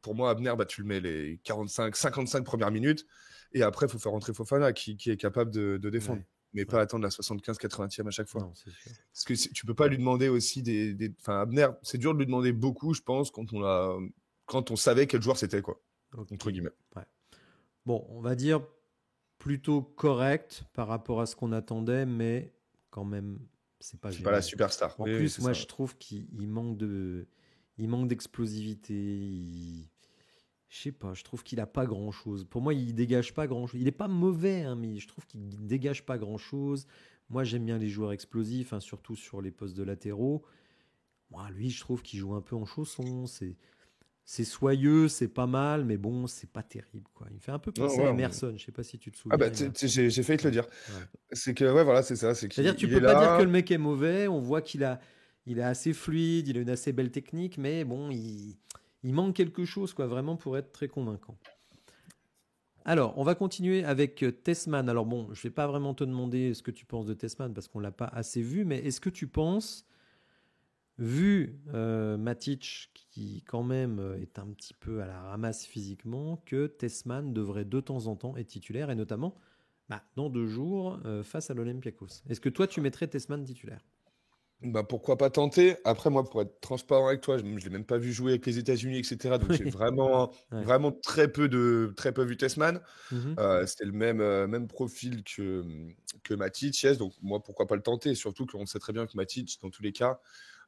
pour moi, Abner, tu le mets les 45-55 premières minutes et après, il faut faire rentrer Fofana qui est capable de défendre, mais pas attendre la 75-80e à chaque fois. Non, c'est sûr. Parce que tu peux pas lui demander aussi Abner, c'est dur de lui demander beaucoup, je pense, quand on savait quel joueur c'était, quoi, entre guillemets. Ouais. Bon, on va dire plutôt correct par rapport à ce qu'on attendait, mais quand même, c'est pas génial. Pas la superstar. En plus, moi, je trouve qu'il manque d'explosivité. je sais pas, je trouve qu'il a pas grand-chose. Pour moi, il dégage pas grand-chose. Il est pas mauvais, hein, mais je trouve qu'il dégage pas grand-chose. Moi, j'aime bien les joueurs explosifs, hein, surtout sur les postes de latéraux. Moi, lui, je trouve qu'il joue un peu en chausson. C'est soyeux, c'est pas mal, mais bon, c'est pas terrible, quoi. Il me fait un peu Non, penser à ouais, Emerson. Je sais pas si tu te ah souviens. bah j'ai failli te le dire. Ouais. C'est que ouais voilà c'est ça, c'est C'est-à-dire, qu'il tu il est peux pas dire que le là. mec est mauvais. On voit il est assez fluide, il a une assez belle technique, mais bon, il manque quelque chose, quoi, vraiment pour être très convaincant. Alors, on va continuer avec Tessman. Alors bon, je vais pas vraiment te demander ce que tu penses de Tessman parce qu'on l'a pas assez vu, mais est-ce que tu penses, vu Matic qui quand même est un petit peu à la ramasse physiquement, que Tessman devrait de temps en temps être titulaire et notamment dans 2 jours face à l'Olympiakos. Est-ce que toi tu mettrais Tessman titulaire? Bah pourquoi pas tenter. Après moi pour être transparent avec toi, je l'ai même pas vu jouer avec les États-Unis etc. Donc j'ai vraiment Ouais. vraiment très peu vu Tessman. Mhm. C'était le même profil que Matic, yes, donc moi pourquoi pas le tenter, surtout qu'on sait très bien que Matic dans tous les cas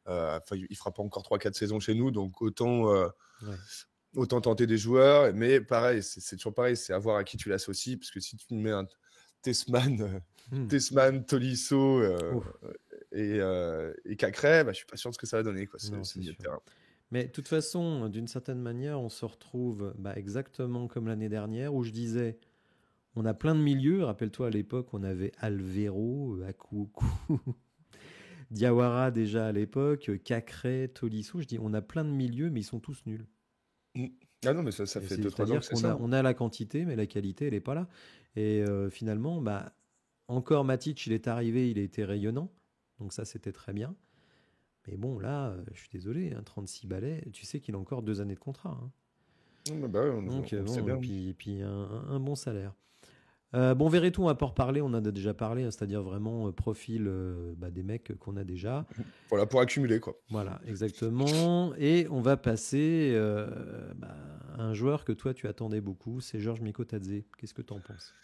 il fera pas encore 3-4 saisons chez nous, donc Ouais. autant tenter des joueurs, mais pareil, c'est toujours pareil, c'est à voir à qui tu l'associes, parce que si tu mets un Hmm. Tessman, Tolisso Ouf. et Cacré, bah, je suis pas sûr de ce que ça va donner, quoi, Non, ce c'est milieu de sûr. terrain. Mais de toute façon, d'une certaine manière, on se retrouve exactement comme l'année dernière où je disais, on a plein de milieux. Rappelle-toi, à l'époque, on avait Alvero, Akuoku, Diawara déjà à l'époque, Cacré, Tolisso. Je dis, on a plein de milieux, mais ils sont tous nuls. Mm. Ah non, mais ça fait 2-3 ans C'est-à-dire que c'est qu'on ça. on a la quantité, mais la qualité, elle n'est pas là. Et finalement, encore Matic, il est arrivé, il a été rayonnant. Donc ça, c'était très bien. Mais bon, là, je suis désolé, 36 balais, tu sais qu'il a encore 2 années de contrat, hein. Non, bah ouais, Donc, on le sait bon, bien. puis un bon salaire. Bon, Verretou, on va pas reparler, on en a déjà parlé, hein, c'est-à-dire vraiment profil des mecs qu'on a déjà. Voilà, pour accumuler, quoi. Voilà, exactement. Et on va passer à un joueur que toi, tu attendais beaucoup, c'est Georges Mikotadze. Qu'est-ce que tu en penses?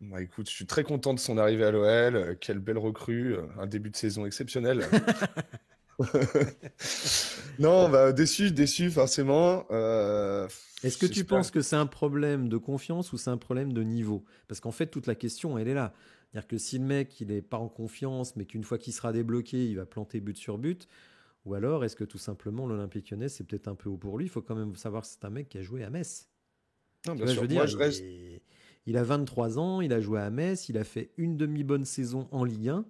Bah, écoute, je suis très content de son arrivée à l'OL. Quelle belle recrue, un début de saison exceptionnel. Non, bah, déçu forcément. Est-ce que tu J'espère. penses que c'est un problème de confiance ou c'est un problème de niveau? Parce qu'en fait, toute la question, elle est là. C'est-à-dire que si le mec, il n'est pas en confiance, mais qu'une fois qu'il sera débloqué, il va planter but sur but, ou alors est-ce que tout simplement l'Olympique Lyonnais, c'est peut-être un peu haut pour lui? Il faut quand même savoir que c'est un mec qui a joué à Metz. Non, Tu bien vois, je sûr. veux Moi, dire, je reste. il a 23 ans, il a joué à Metz, il a fait une demi-bonne saison en Ligue 1.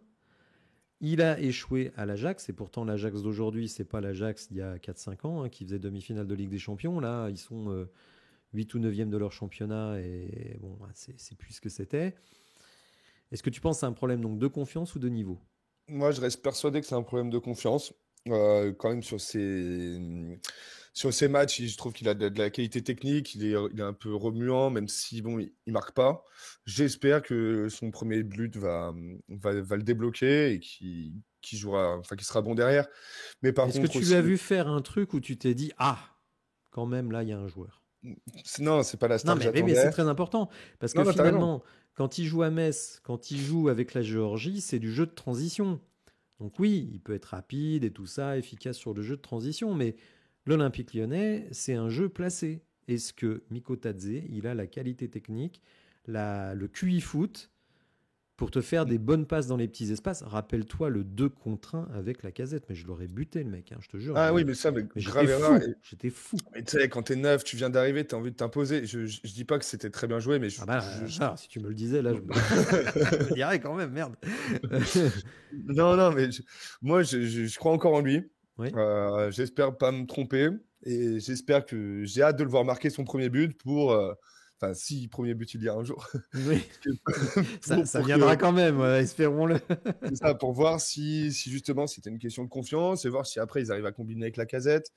Il a échoué à l'Ajax, et pourtant l'Ajax d'aujourd'hui, c'est pas l'Ajax d'il y a 4-5 ans, hein, qui faisait demi-finale de Ligue des Champions. Là, ils sont 8 ou 9e de leur championnat, et bon, c'est plus ce que c'était. Est-ce que tu penses que c'est un problème donc de confiance ou de niveau? Moi, je reste persuadé que c'est un problème de confiance. Quand même, sur ses matchs, je trouve qu'il a de la qualité technique. Il est un peu remuant, même si bon, il marque pas. J'espère que son premier but va le débloquer et qu'il jouera, enfin, qu'il sera bon derrière. Mais par Est-ce que contre tu lui as aussi, vu faire un truc où tu t'es dit, ah, quand même, là, il y a un joueur? non, c'est pas la Non, star que mais c'est j'attendais. très important. Parce que Non, non, t'as raison. finalement, quand il joue à Metz, quand il joue avec la Géorgie, c'est du jeu de transition. Donc oui, il peut être rapide et tout ça, efficace sur le jeu de transition, mais l'Olympique lyonnais, c'est un jeu placé. Est-ce que Mikotadze, il a la qualité technique, le QI foot pour te faire des bonnes passes dans les petits espaces? Rappelle-toi le 2 contre 1 avec la Casette, mais je l'aurais buté le mec, hein, je te jure. Ah oui, mais ça, mais Mais j'étais grave erreur. fou, j'étais fou. Mais tu sais, quand t'es neuf, tu viens d'arriver, t'as envie de t'imposer. Je dis pas que c'était très bien joué, mais Ah alors, si tu me le disais, là, je me dirais quand même, merde. non, non, mais moi, je crois encore en lui. Oui. J'espère pas me tromper et j'espère que j'ai hâte de le voir marquer son premier but pour, enfin, si premier but il y a un jour, Oui, ça pour viendra que quand même, espérons-le. c'est ça, pour voir si justement c'était une question de confiance et voir si après ils arrivent à combiner avec la casette.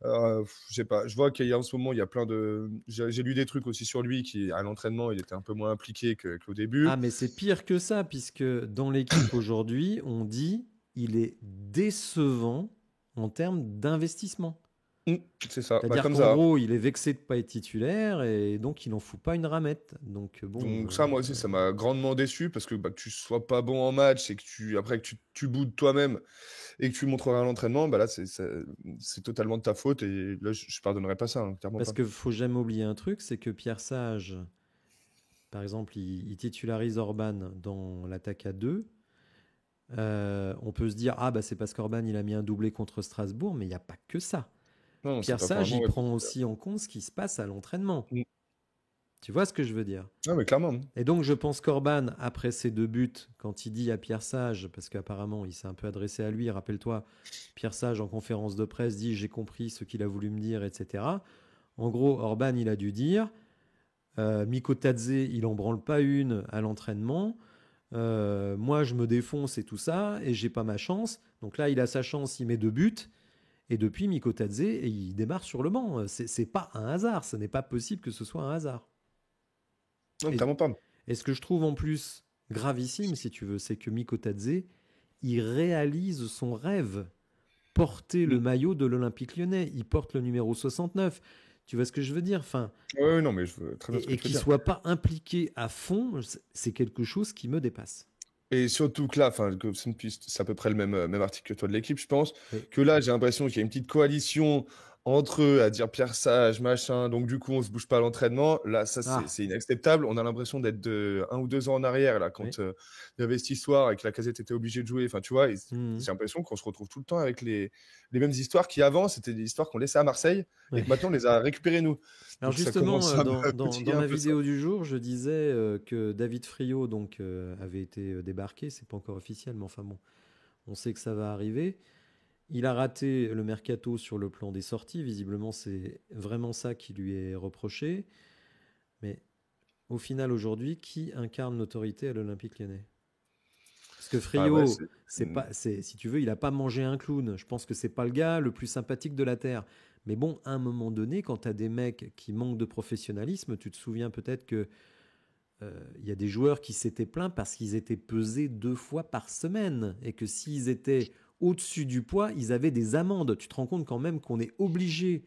Je sais pas, je vois qu'il y a en ce moment, il y a plein de. J'ai lu des trucs aussi sur lui qui, à l'entraînement, il était un peu moins impliqué qu'au début. Ah, mais c'est pire que ça, puisque dans l'équipe aujourd'hui, on dit il est décevant en termes d'investissement. Mm, c'est ça. Bah, C'est-à-dire comme qu'en ça. gros, il est vexé de pas être titulaire et donc il n'en fout pas une ramette. Donc bon, Donc ça, moi aussi, ça m'a grandement déçu parce que que tu sois pas bon en match et que après que tu boudes toi-même et que tu montreras à l'entraînement, bah là, c'est totalement de ta faute et là, je pardonnerai pas ça, hein, clairement parce pas. que faut jamais oublier un truc, c'est que Pierre Sage, par exemple, il titularise Orban dans l'attaque à 2. On peut se dire, ah bah c'est parce qu'Orban il a mis un doublé contre Strasbourg, mais il n'y a pas que ça. Non, c'est Pierre pas Sage, vraiment il prend répondu. aussi en compte ce qui se passe à l'entraînement. Mm. Tu vois ce que je veux dire? Ah, mais clairement. Et donc je pense qu'Orban, après ses 2 buts, quand il dit à Pierre Sage, parce qu'apparemment il s'est un peu adressé à lui, rappelle-toi, Pierre Sage en conférence de presse dit j'ai compris ce qu'il a voulu me dire, etc. En gros, Orban il a dû dire Miko Tadze, il en branle pas une à l'entraînement. Moi, je me défonce et tout ça, et j'ai pas ma chance. Donc là, il a sa chance, il met 2 buts. Et depuis, Miko Tadze, et il démarre sur le banc. C'est pas un hasard. Ce n'est pas possible que ce soit un hasard. Non, Et, clairement pas. et ce que je trouve en plus gravissime, si tu veux, c'est que Miko Tadze, il réalise son rêve. Porter le Mm. maillot de l'Olympique Lyonnais. Il porte le numéro 69. Tu vois ce que je veux dire? Enfin, Ouais, non, mais je veux très bien ce que et tu veux qu'il dire. soit pas impliqué à fond, c'est quelque chose qui me dépasse. Et surtout que là, enfin, que c'est à peu près le même article que toi de l'équipe, je pense, Oui. que là, j'ai l'impression qu'il y a une petite coalition entre eux à dire Pierre Sage, machin, donc du coup, on se bouge pas à l'entraînement. Là, ça, Ah, c'est inacceptable. On a l'impression d'être de 1 ou 2 ans en arrière, là, oui. quand il y avait cette histoire et que la Casette était obligée de jouer. Enfin, tu vois, Mhm. j'ai l'impression qu'on se retrouve tout le temps avec les mêmes histoires qui, avant, c'était des histoires qu'on laissait à Marseille et Ouais. que maintenant, on les a récupérées, nous. Alors Donc, ça justement, commence à dans, me dans- fatiguer dans un ma peu ça. vidéo du jour, je disais que David Friot donc, avait été débarqué. C'est pas encore officiel, mais enfin bon, on sait que ça va arriver. Il a raté le mercato sur le plan des sorties. Visiblement, c'est vraiment ça qui lui est reproché. Mais au final, aujourd'hui, qui incarne l'autorité à l'Olympique Lyonnais? Parce que Ah ouais, Friot, c'est pas, si tu veux, il a pas mangé un clown. Je pense que c'est pas le gars le plus sympathique de la terre. Mais bon, à un moment donné, quand tu as des mecs qui manquent de professionnalisme, tu te souviens peut-être que il y a des joueurs qui s'étaient plaints parce qu'ils étaient pesés 2 fois par semaine et que s'ils étaient au-dessus du poids, ils avaient des amendes. Tu te rends compte quand même qu'on est obligé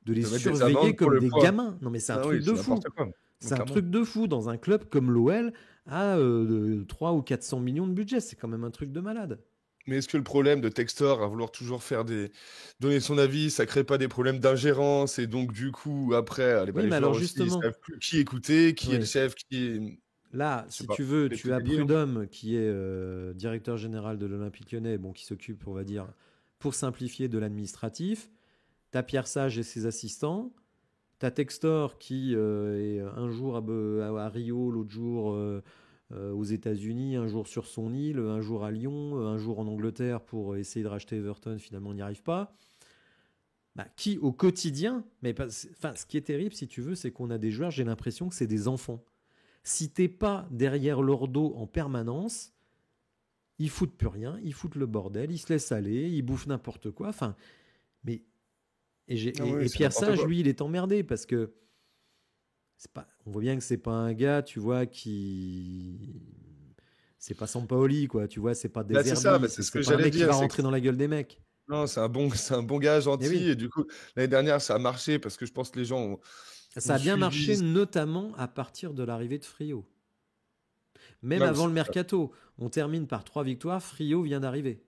de les de mettre des surveiller amendes pour comme le des poids. gamins. Non mais c'est un Ah truc oui, de c'est n'importe fou. quoi. Donc, C'est un clairement. truc de fou dans un club comme l'OL à 3 ou 400 millions de budget. C'est quand même un truc de malade. Mais est-ce que le problème de Textor à vouloir toujours donner son avis, ça crée pas des problèmes d'ingérence et donc du coup après Oui, les mais joueurs alors aussi ils justement, savent plus qui écouter, qui est le oui. chef, qui est, Là, je sais si pas, tu veux, peut-être tu tout as est lié, hein. Prudhomme qui est directeur général de l'Olympique Lyonnais, bon, qui s'occupe, on va dire, pour simplifier, de l'administratif. Tu as Pierre Sage et ses assistants. Tu as Textor qui est un jour à Rio, l'autre jour aux États-Unis, un jour sur son île, un jour à Lyon, un jour en Angleterre pour essayer de racheter Everton. Finalement, on n'y arrive pas. Bah, qui au quotidien, mais enfin, ce qui est terrible, si tu veux, c'est qu'on a des joueurs, j'ai l'impression que c'est des enfants. Si t'es pas derrière leur dos en permanence, ils foutent plus rien, ils foutent le bordel, ils se laissent aller, ils bouffent n'importe quoi. Enfin, mais Ah oui, et c'est Pierre n'importe Sage, quoi. lui, il est emmerdé parce que c'est pas, on voit bien que c'est pas un gars, tu vois, c'est pas Sampaoli, quoi. Tu vois, c'est pas Là c'est ça, Deserbi, bah, c'est c'est ce c'est que pas un j'allais mec qui dire, va c'est que rentrer dans la gueule des mecs. non, c'est un bon gars Et gentil oui, et du coup l'année dernière ça a marché parce que je pense que les gens ça ont a bien marché, suivi. notamment à partir de l'arrivée de Frio. Même Là avant aussi. le mercato, on termine par 3 victoires. Frio vient d'arriver.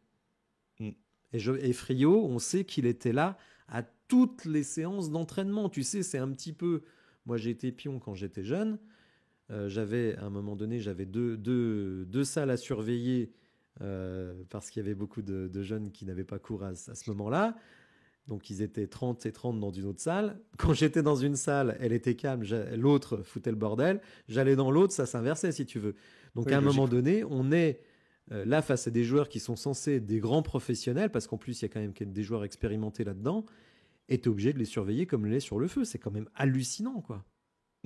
Mm. Et Frio, on sait qu'il était là à toutes les séances d'entraînement. Tu sais, c'est un petit peu. Moi, j'ai été pion quand j'étais jeune. À un moment donné, j'avais deux salles à surveiller parce qu'il y avait beaucoup de jeunes qui n'avaient pas cours à ce moment-là. Donc, ils étaient 30 et 30 dans une autre salle. Quand j'étais dans une salle, elle était calme, l'autre foutait le bordel. J'allais dans l'autre, ça s'inversait, si tu veux. Donc, à Oui, un moment logique. donné, on est là face à des joueurs qui sont censés être des grands professionnels, parce qu'en plus, il y a quand même des joueurs expérimentés là-dedans, et tu es obligé de les surveiller comme le lait sur le feu. C'est quand même hallucinant, quoi.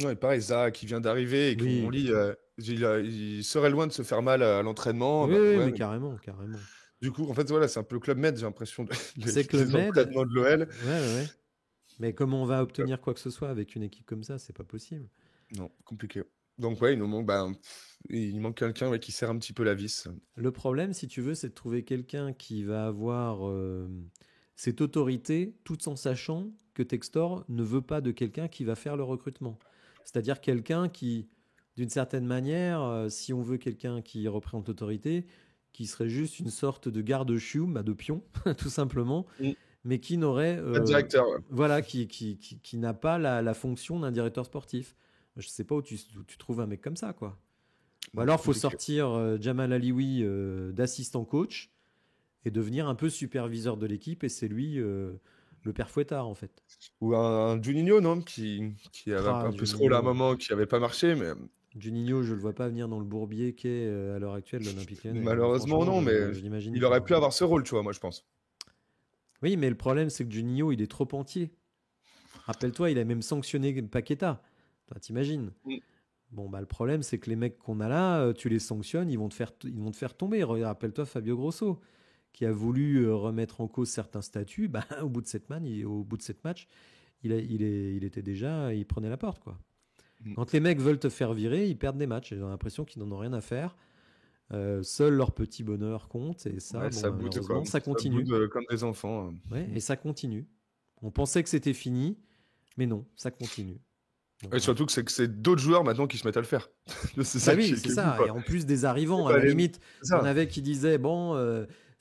Ouais, pareil, Zaha qui vient d'arriver et qu'on Oui, lit, il serait loin de se faire mal à l'entraînement. oui, Bah oui, ouais, mais mais carrément, carrément. du coup, en fait, voilà, c'est un peu le Club Med, j'ai l'impression, C'est Club les Med, entraînements de l'OL. ouais, ouais, ouais. Mais comment on va obtenir quoi que ce soit avec une équipe comme ça? C'est pas possible. Non, compliqué. Donc, ouais, il nous manque, il manque quelqu'un ouais, qui serre un petit peu la vis. Le problème, si tu veux, c'est de trouver quelqu'un qui va avoir cette autorité tout en sachant que Textor ne veut pas de quelqu'un qui va faire le recrutement. C'est-à-dire quelqu'un qui, d'une certaine manière, si on veut quelqu'un qui représente l'autorité, qui serait juste une sorte de garde-chou, de pion, tout simplement, mais qui n'aurait... Pas de directeur, ouais. Voilà, qui n'a pas la fonction d'un directeur sportif. Je sais pas où tu trouves un mec comme ça, quoi. Ou alors, il faut sortir Jamal Alioui d'assistant coach et devenir un peu superviseur de l'équipe, et c'est lui le père Fouettard, en fait. Ou un Juninho, non, qui avait un peu ce rôle à un moment, qui n'avait pas marché, mais... Juninho, je le vois pas venir dans le bourbier qu'est à l'heure actuelle l'Olympique Lyonnais. Malheureusement, non, mais il aurait pu avoir ce rôle, tu vois, moi, je pense. Oui, mais le problème, c'est que Juninho, il est trop entier. Rappelle-toi, il a même sanctionné Paqueta. T'imagines. Bon, le problème, c'est que les mecs qu'on a là, tu les sanctionnes, ils vont te faire tomber. Rappelle-toi Fabio Grosso, qui a voulu remettre en cause certains statuts. Au bout de 7 matchs, il prenait la porte, quoi. Quand les mecs veulent te faire virer, ils perdent des matchs. Ils ont l'impression qu'ils n'en ont rien à faire. Seul leur petit bonheur compte, et ça, ça boude, quoi. Ça continue. Ça boude comme des enfants. Ouais, et ça continue. On pensait que c'était fini, mais non, ça continue. Donc, et surtout que c'est d'autres joueurs maintenant qui se mettent à le faire. C'est ça. Et en plus des arrivants, à la limite, on avait qui disaient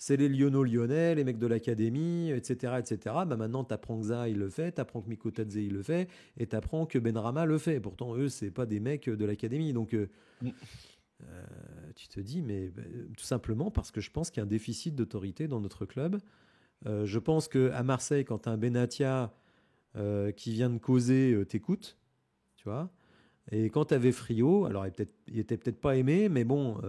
c'est les Lyonnais, les mecs de l'académie, etc., etc. Maintenant, t'apprends que Zaha, il le fait, t'apprends que Mikotadze, il le fait, et t'apprends que Benrahma le fait. Pourtant, eux, c'est pas des mecs de l'académie. Donc, tu te dis, mais tout simplement parce que je pense qu'il y a un déficit d'autorité dans notre club. Je pense qu'à Marseille, quand t'as un Benatia qui vient de causer, t'écoutes, tu vois. Et quand t'avais Frio, alors il était peut-être pas aimé, mais bon...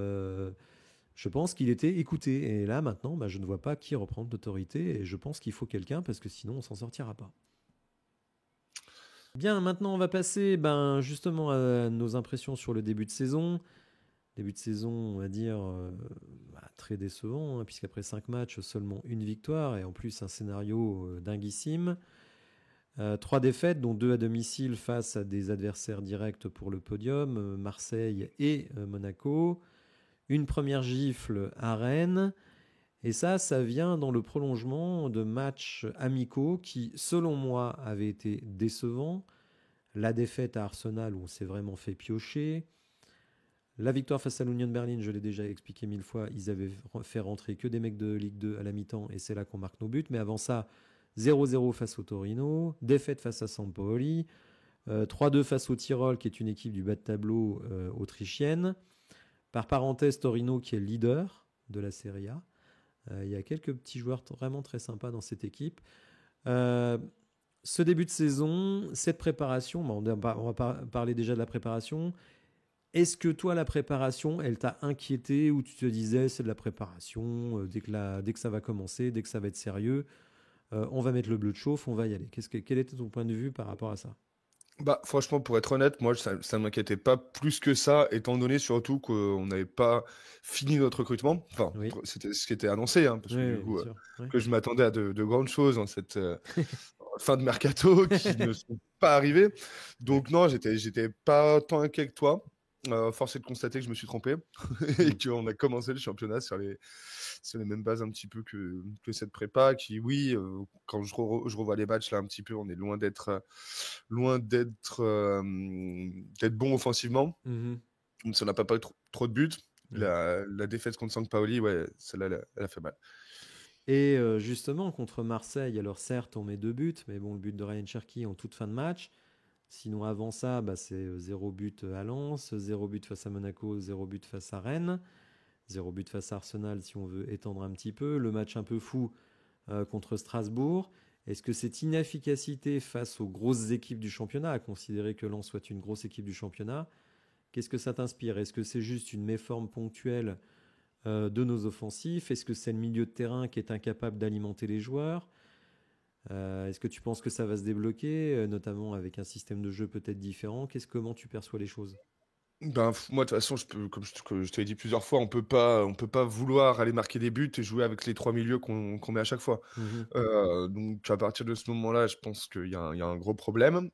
je pense qu'il était écouté. Et là, maintenant, je ne vois pas qui reprendre l'autorité. Et je pense qu'il faut quelqu'un parce que sinon, on s'en sortira pas. Bien, maintenant, on va passer justement à nos impressions sur le début de saison. Début de saison, on va dire, très décevant, puisqu'après 5 matchs, seulement une victoire. Et en plus, un scénario dinguissime. 3 défaites, dont 2 à domicile face à des adversaires directs pour le podium, Marseille et Monaco. Une première gifle à Rennes. Et ça vient dans le prolongement de matchs amicaux qui, selon moi, avaient été décevants. La défaite à Arsenal, où on s'est vraiment fait piocher. La victoire face à l'Union de Berlin, je l'ai déjà expliqué 1000 fois, ils avaient fait rentrer que des mecs de Ligue 2 à la mi-temps, et c'est là qu'on marque nos buts. Mais avant ça, 0-0 face au Torino, défaite face à Sampoli, 3-2 face au Tyrol, qui est une équipe du bas de tableau autrichienne. Par parenthèse, Torino qui est leader de la Serie A. Il y a quelques petits joueurs vraiment très sympas dans cette équipe. Ce début de saison, cette préparation, on va parler déjà de la préparation. Est-ce que toi, la préparation, elle t'a inquiété, ou tu te disais c'est de la préparation, dès que ça va commencer, dès que ça va être sérieux, on va mettre le bleu de chauffe, on va y aller. Quel était ton point de vue par rapport à ça ? Franchement, pour être honnête, moi, ça ne m'inquiétait pas plus que ça, étant donné surtout qu'on n'avait pas fini notre recrutement. Enfin, oui. C'était ce qui était annoncé, parce que du coup, que je m'attendais à de grandes choses dans cette fin de mercato qui ne sont pas arrivées. Donc non, j'étais pas tant inquiet que toi. Force est de constater que je me suis trompé et qu'on a commencé le championnat sur les mêmes bases un petit peu que cette prépa qui, oui, quand je revois les matchs là un petit peu, on est loin d'être bon offensivement. Ça n'a pas eu trop de buts. La défaite contre Sampaoli, ouais, celle-là, elle a fait mal. Et justement, contre Marseille, alors certes, on met 2 buts, mais bon, le but de Ryan Cherki en toute fin de match. Sinon, avant ça, c'est 0 but à Lens, 0 but face à Monaco, 0 but face à Rennes, 0 but face à Arsenal, si on veut étendre un petit peu. Le match un peu fou contre Strasbourg. Est-ce que cette inefficacité face aux grosses équipes du championnat, à considérer que Lens soit une grosse équipe du championnat, qu'est-ce que ça t'inspire ? Est-ce que c'est juste une méforme ponctuelle de nos offensifs ? Est-ce que c'est le milieu de terrain qui est incapable d'alimenter les joueurs ? Est-ce que tu penses que ça va se débloquer, notamment avec un système de jeu peut-être différent ? Comment tu perçois les choses ? Moi, de toute façon, comme je te l'ai dit plusieurs fois, on peut pas vouloir aller marquer des buts et jouer avec les 3 milieux qu'on met à chaque fois. Donc, à partir de ce moment-là, je pense qu'il y a un gros problème.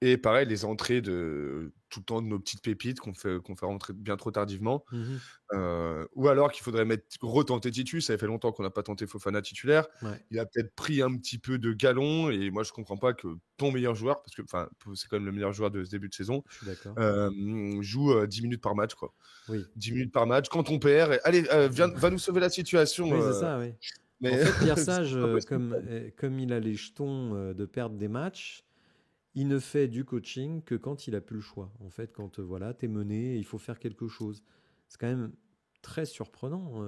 Et pareil, les entrées tout le temps de nos petites pépites qu'on fait rentrer bien trop tardivement. Mhm. Ou alors qu'il faudrait retenter Titus. Ça fait longtemps qu'on n'a pas tenté Fofana titulaire. Ouais, Il a peut-être pris un petit peu de galon. Et moi, je comprends pas que ton meilleur joueur, parce que c'est quand même le meilleur joueur de ce début de saison, je suis d'accord. joue 10 minutes par match, quoi. Oui. 10 minutes par match. Quand on perd, allez, va nous sauver la situation. Oui, c'est ça, oui. Mais En fait, Pierre c'est Sage, pas possible. comme il a les jetons de perdre des matchs, il ne fait du coaching que quand il a plus le choix. En fait, quand voilà, t'es mené, il faut faire quelque chose. C'est quand même très surprenant.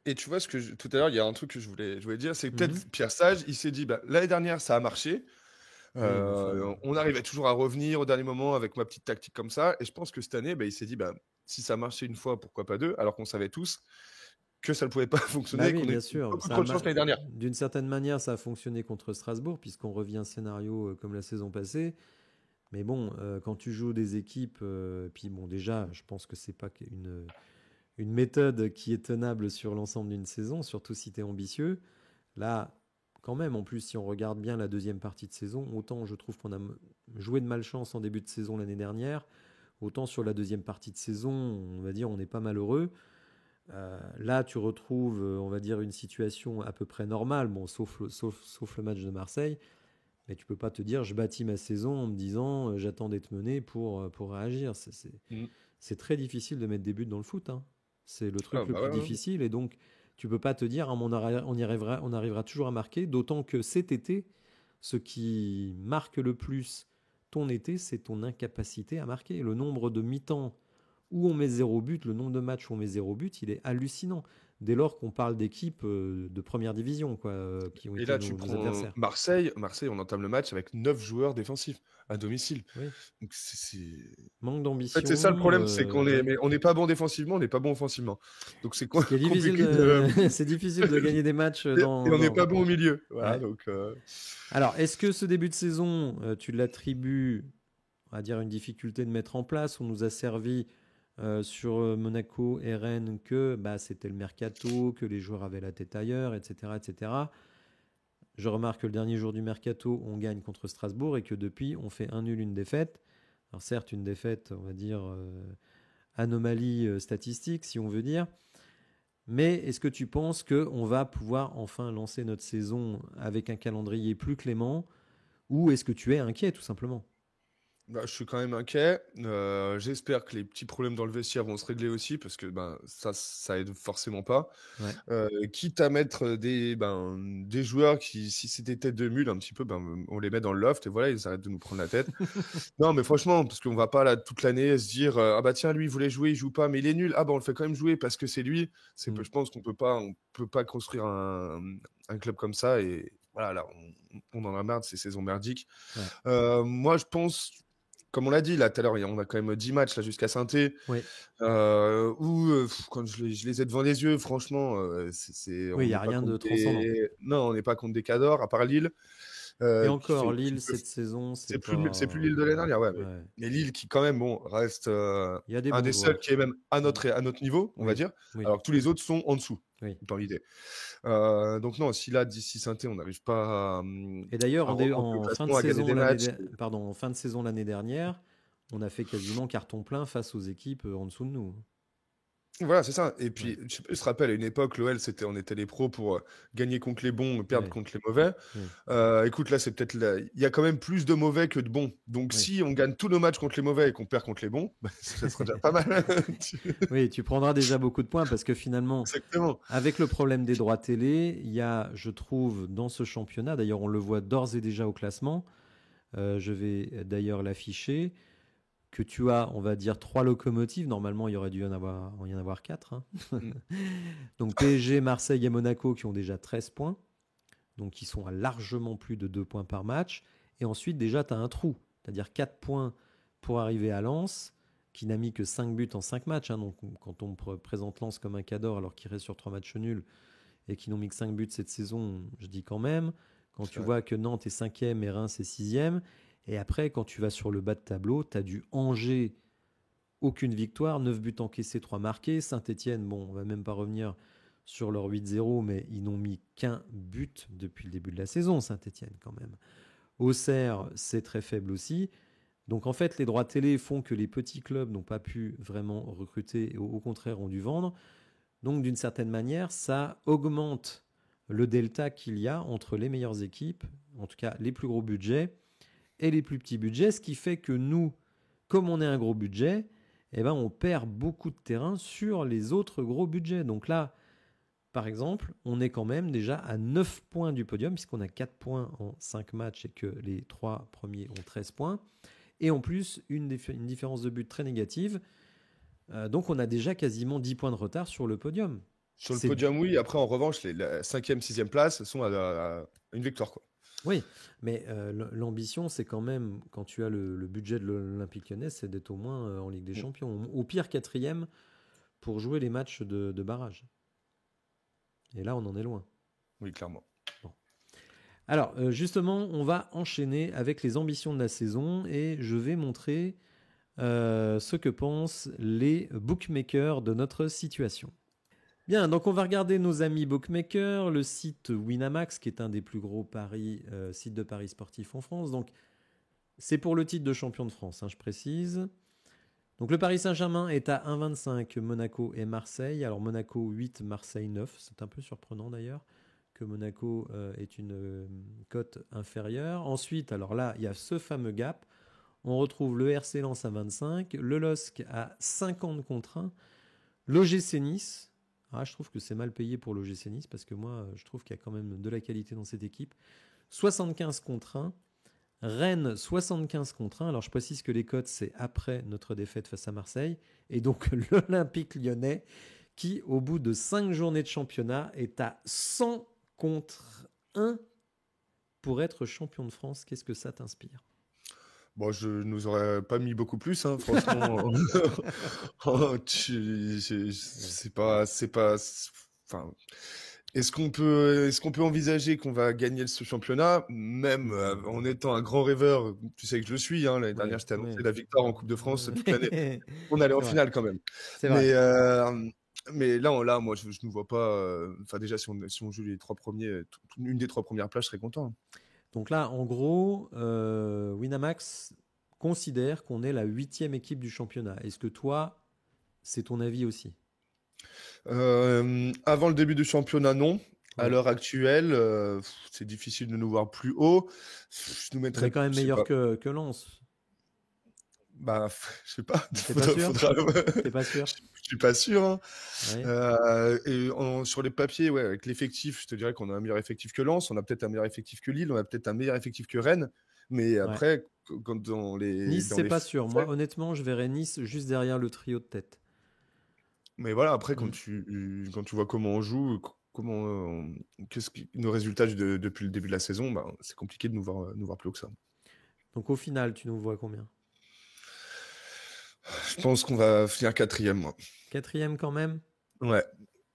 Et tu vois, tout à l'heure, il y a un truc que je voulais dire, c'est que Mhm. peut-être Pierre Sage, il s'est dit, bah, l'année dernière, ça a marché. Oui, mais enfin, On arrivait toujours à revenir au dernier moment avec ma petite tactique comme ça. Et je pense que cette année, bah, il s'est dit, bah, si ça marchait une fois, pourquoi pas deux? Alors qu'on savait tous que ça ne pouvait pas bah fonctionner, oui, qu'on a bien eu sûr. beaucoup trop de chance l'année dernière. D'une certaine manière, ça a fonctionné contre Strasbourg, puisqu'on revient scénario comme la saison passée. Mais bon, quand tu joues des équipes, puis bon, déjà, je pense que c'est pas une méthode qui est tenable sur l'ensemble d'une saison, surtout si tu es ambitieux. Là, quand même, en plus, si on regarde bien la deuxième partie de saison, autant je trouve qu'on a joué de malchance en début de saison l'année dernière, autant sur la deuxième partie de saison, on va dire, on n'est pas malheureux. Là, tu retrouves, on va dire, une situation à peu près normale, bon, sauf le match de Marseille. Mais tu peux pas te dire, je bâtis ma saison en me disant, j'attends d'être mené pour réagir. Mm. C'est très difficile de mettre des buts dans le foot, hein. C'est le Ah, truc le bah plus ouais, ouais. difficile. Et donc, tu peux pas te dire, ah, on arrivera toujours à marquer. D'autant que cet été, ce qui marque le plus ton été, c'est ton incapacité à marquer. Le nombre de mi-temps où on met 0 but, le nombre de matchs où on met 0 but, il est hallucinant. Dès lors qu'on parle d'équipes de première division, quoi, qui ont Et été là, tu nos prends adversaires. Marseille, on entame le match avec 9 joueurs défensifs à domicile. Oui. Donc Manque En fait, c'est ça le d'ambition, problème, c'est ouais. on n'est pas bon défensivement, on n'est pas bon offensivement. Donc c'est Ce qui est difficile compliqué de... c'est difficile de gagner des matchs Et on n'est pas bon au milieu. Voilà, Ouais. donc... Alors, est-ce que ce début de saison, tu l'attribues, on va dire, une difficulté de mettre en place? On nous a servi sur Monaco et Rennes que bah, c'était le mercato, que les joueurs avaient la tête ailleurs, etc., etc. Je remarque que le dernier jour du mercato, on gagne contre Strasbourg et que depuis, on fait un nul, une défaite. Alors certes, une défaite, on va dire, anomalie statistique, si on veut dire. Mais est-ce que tu penses qu'on va pouvoir enfin lancer notre saison avec un calendrier plus clément ou est-ce que tu es inquiet tout simplement? Bah, je suis quand même inquiet. J'espère que les petits problèmes dans le vestiaire vont se régler aussi, parce que ben, ça aide forcément pas. Ouais. Quitte à mettre des joueurs qui, si c'est des têtes de mule un petit peu, ben, on les met dans le loft et voilà, ils arrêtent de nous prendre la tête. Non, mais franchement, parce qu'on va pas là toute l'année se dire ah bah tiens, lui, il voulait jouer, il joue pas, mais il est nul. Ah bah on le fait quand même jouer parce que c'est lui. Mm. Je pense on peut pas construire un club comme ça. Et voilà, là, on en a marre de ces saisons merdiques. Ouais. Moi, je pense, comme on l'a dit là tout à l'heure, on a quand même 10 matchs là jusqu'à Saint-Étienne, Oui. où quand je les ai devant les yeux, franchement, Oui, on il n'y n'est a pas rien contre de transcendant. non, on n'est pas contre des cadors, à part Lille, Et qui encore, fait, Lille, cette saison, c'est c'est plus pas. Lille de l'année dernière, ouais, Ouais. mais Lille qui quand même, bon, reste Il y a des un bons des seuls joueurs. qui est même Mm. à notre niveau, on va Oui. dire, Oui. alors que tous les autres sont en dessous, Oui. dans l'idée. Donc non, si là, d'ici Saint-Étienne, on n'arrive pas Et d'ailleurs, à remonter le en fin de classement, à gagner saison des matchs. pardon, en fin de saison l'année dernière, on a fait quasiment carton plein face aux équipes en dessous de nous. Voilà, c'est ça. Et Ouais. puis, je sais pas si tu te rappelles, à une époque, l'OL, on était les pros pour gagner contre les bons, perdre Ouais. contre les mauvais. Oui. Écoute, là, il y a quand même plus de mauvais que de bons. Donc, Oui. si on gagne tous nos matchs contre les mauvais et qu'on perd contre les bons, bah, ça sera déjà pas mal. Oui, tu prendras déjà beaucoup de points parce que finalement, Exactement. avec le problème des droits télé, il y a, je trouve, dans ce championnat, d'ailleurs on le voit d'ores et déjà au classement, je vais d'ailleurs l'afficher, que tu as, on va dire, 3 locomotives. Normalement, il y aurait dû y en avoir 4, hein. Mm. Donc PSG, Marseille et Monaco qui ont déjà 13 points. Donc qui sont à largement plus de 2 points par match. Et ensuite, déjà, tu as un trou. C'est-à-dire 4 points pour arriver à Lens, qui n'a mis que 5 buts en 5 matchs. Hein. Donc quand on présente Lens comme un cador alors qu'il reste sur 3 matchs nuls et qu'ils n'ont mis que 5 buts cette saison, je dis quand même. Quand tu vois que Nantes est 5e et Reims est 6e. Et après, quand tu vas sur le bas de tableau, tu as du Angers, aucune victoire, 9 buts encaissés, 3 marqués. Saint-Etienne, bon, on va même pas revenir sur leur 8-0, mais ils n'ont mis qu'un but depuis le début de la saison, Saint-Etienne quand même. Auxerre, c'est très faible aussi. Donc en fait, les droits télé font que les petits clubs n'ont pas pu vraiment recruter et au contraire ont dû vendre. Donc d'une certaine manière, ça augmente le delta qu'il y a entre les meilleures équipes, en tout cas les plus gros budgets, et les plus petits budgets, ce qui fait que nous, comme on est un gros budget, eh ben on perd beaucoup de terrain sur les autres gros budgets. Donc là, par exemple, on est quand même déjà à 9 points du podium, puisqu'on a 4 points en 5 matchs et que les 3 premiers ont 13 points. Et en plus, une différence de but très négative. Donc on a déjà quasiment 10 points de retard sur le podium. Sur le podium, oui. Après, en revanche, la 5e, 6e place sont à une victoire, quoi. Oui, mais l'ambition, c'est quand même, quand tu as le budget de l'Olympique Lyonnais, c'est d'être au moins en Ligue des Champions. Au pire, 4e pour jouer les matchs de barrage. Et là, on en est loin. Oui, clairement. Bon. Alors, justement, on va enchaîner avec les ambitions de la saison et je vais montrer ce que pensent les bookmakers de notre situation. Bien, donc on va regarder nos amis bookmakers, le site Winamax, qui est un des plus gros sites de paris sportifs en France. Donc, c'est pour le titre de champion de France, je précise. Donc, le Paris Saint-Germain est à 1,25, Monaco et Marseille. Alors, Monaco 8, Marseille 9. C'est un peu surprenant d'ailleurs que Monaco ait une cote inférieure. Ensuite, alors là, il y a ce fameux gap. On retrouve le RC Lens à 25, le LOSC à 50 contre 1, l'OGC Nice. Je trouve que c'est mal payé pour l'OGC Nice parce que moi, je trouve qu'il y a quand même de la qualité dans cette équipe. 75 contre 1. Rennes, 75 contre 1. Alors, je précise que les cotes, c'est après notre défaite face à Marseille. Et donc, l'Olympique lyonnais, qui, au bout de 5 journées de championnat, est à 100 contre 1 pour être champion de France. Qu'est-ce que ça t'inspire ? Bon, je ne nous aurais pas mis beaucoup plus, franchement. C'est pas. Enfin, est-ce qu'on peut envisager qu'on va gagner ce championnat, même en étant un grand rêveur? Tu sais que je le suis. L'année dernière, je t'ai annoncé la victoire en Coupe de France toute l'année. On allait en finale quand même. C'est vrai. Mais là, moi, je ne vois pas. Enfin, déjà, si on joue les 3 premiers, une des 3 premières places, je serais content. Donc là, en gros, Winamax considère qu'on est la 8e équipe du championnat. Est-ce que toi, c'est ton avis aussi ? Avant le début du championnat, non. À l'heure actuelle, c'est difficile de nous voir plus haut. Je nous mettrais. On est quand même meilleur que Lens. Bah, je sais pas. T'es pas sûr ? T'es pas sûr ? Je suis pas sûr. Ouais. Et sur les papiers, ouais, avec l'effectif, je te dirais qu'on a un meilleur effectif que Lens. On a peut-être un meilleur effectif que Lille. On a peut-être un meilleur effectif que Rennes. Mais après, quand dans les. Nice, dans c'est les pas sûr. Moi, honnêtement, je verrais Nice juste derrière le trio de tête. Mais voilà, après, quand tu vois comment on joue, nos résultats depuis le début de la saison, c'est compliqué de nous voir plus haut que ça. Donc au final, tu nous vois combien ? Je pense qu'on va finir 4e, moi. 4e quand même ? Ouais.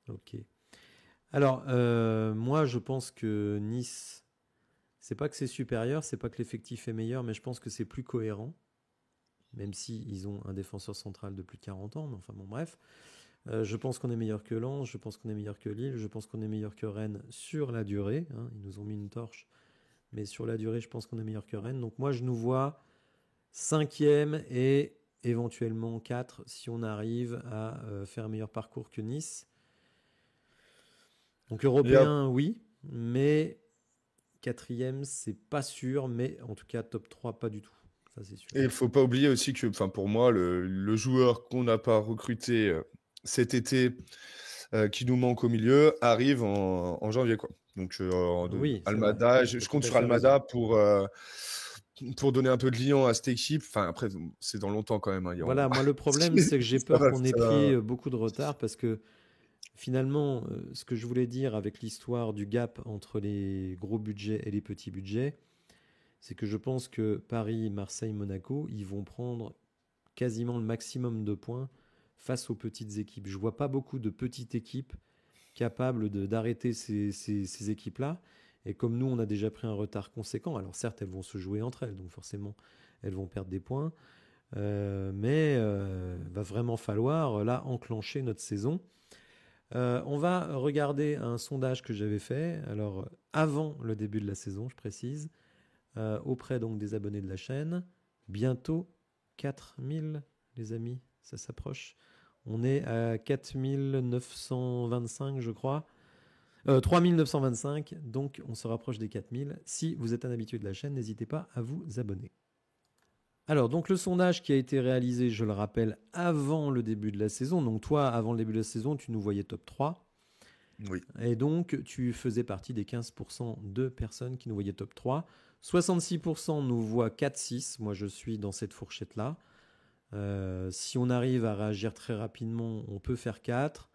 Ok. Alors, moi, je pense que Nice, c'est pas que c'est supérieur, c'est pas que l'effectif est meilleur, mais je pense que c'est plus cohérent, même s'ils ont un défenseur central de plus de 40 ans, mais enfin bon, bref. Je pense qu'on est meilleur que Lens, je pense qu'on est meilleur que Lille, je pense qu'on est meilleur que Rennes sur la durée. Ils nous ont mis une torche, mais sur la durée, je pense qu'on est meilleur que Rennes. Donc moi, je nous vois 5e et éventuellement 4 si on arrive à faire un meilleur parcours que Nice. Donc européen, oui, mais 4e, c'est pas sûr, mais en tout cas top 3, pas du tout. Ça, c'est sûr. Et il faut pas oublier aussi que, pour moi, le joueur qu'on n'a pas recruté cet été, qui nous manque au milieu, arrive en janvier, quoi. Donc oui, Almada, je compte sur Almada pour donner un peu de liant à cette équipe. Enfin, après, c'est dans longtemps quand même. Voilà, moi le problème, c'est que j'ai peur qu'on ait pris beaucoup de retard parce que finalement, ce que je voulais dire avec l'histoire du gap entre les gros budgets et les petits budgets, c'est que je pense que Paris, Marseille, Monaco, ils vont prendre quasiment le maximum de points face aux petites équipes. Je ne vois pas beaucoup de petites équipes capables d'arrêter ces équipes-là. Et comme nous, on a déjà pris un retard conséquent, alors certes, elles vont se jouer entre elles, donc forcément, elles vont perdre des points. Mais va vraiment falloir, là, enclencher notre saison. On va regarder un sondage que j'avais fait, alors avant le début de la saison, je précise. auprès donc des abonnés de la chaîne. Bientôt 4000, les amis, ça s'approche. On est à 4925, je crois. 3925, donc on se rapproche des 4000. Si vous êtes un habitué de la chaîne, n'hésitez pas à vous abonner. Alors, donc le sondage qui a été réalisé, je le rappelle, avant le début de la saison. Donc toi, avant le début de la saison, tu nous voyais top 3. Oui. Et donc, tu faisais partie des 15% de personnes qui nous voyaient top 3. 66% nous voient 4-6. Moi, je suis dans cette fourchette-là. Si on arrive à réagir très rapidement, on peut faire 4.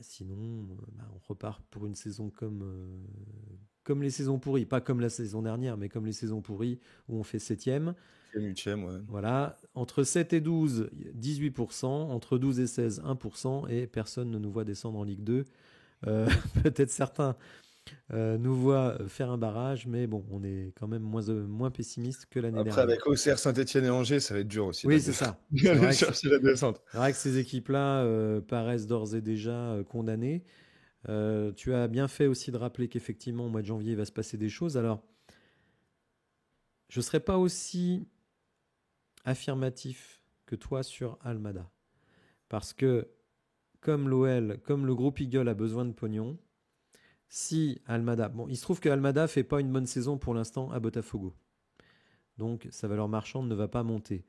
Sinon, on repart pour une saison comme les saisons pourries. Pas comme la saison dernière, mais comme les saisons pourries où on fait 7e. 8e, ouais. Voilà. Entre 7 et 12, 18%. Entre 12 et 16, 1%. Et personne ne nous voit descendre en Ligue 2. Peut-être certains nous voient faire un barrage, mais bon, on est quand même moins pessimiste que l'année dernière. Après, avec Auxerre, Saint-Etienne et Angers, ça va être dur aussi. Oui, c'est ça. C'est vrai chercher la descente. C'est vrai que ces équipes-là paraissent d'ores et déjà condamnées. Tu as bien fait aussi de rappeler qu'effectivement, au mois de janvier, il va se passer des choses. Alors, je ne serais pas aussi affirmatif que toi sur Almada. Parce que, comme l'OL, comme le groupe Eagle a besoin de pognon, si Almada... Bon, il se trouve que Almada ne fait pas une bonne saison pour l'instant à Botafogo. Donc, sa valeur marchande ne va pas monter.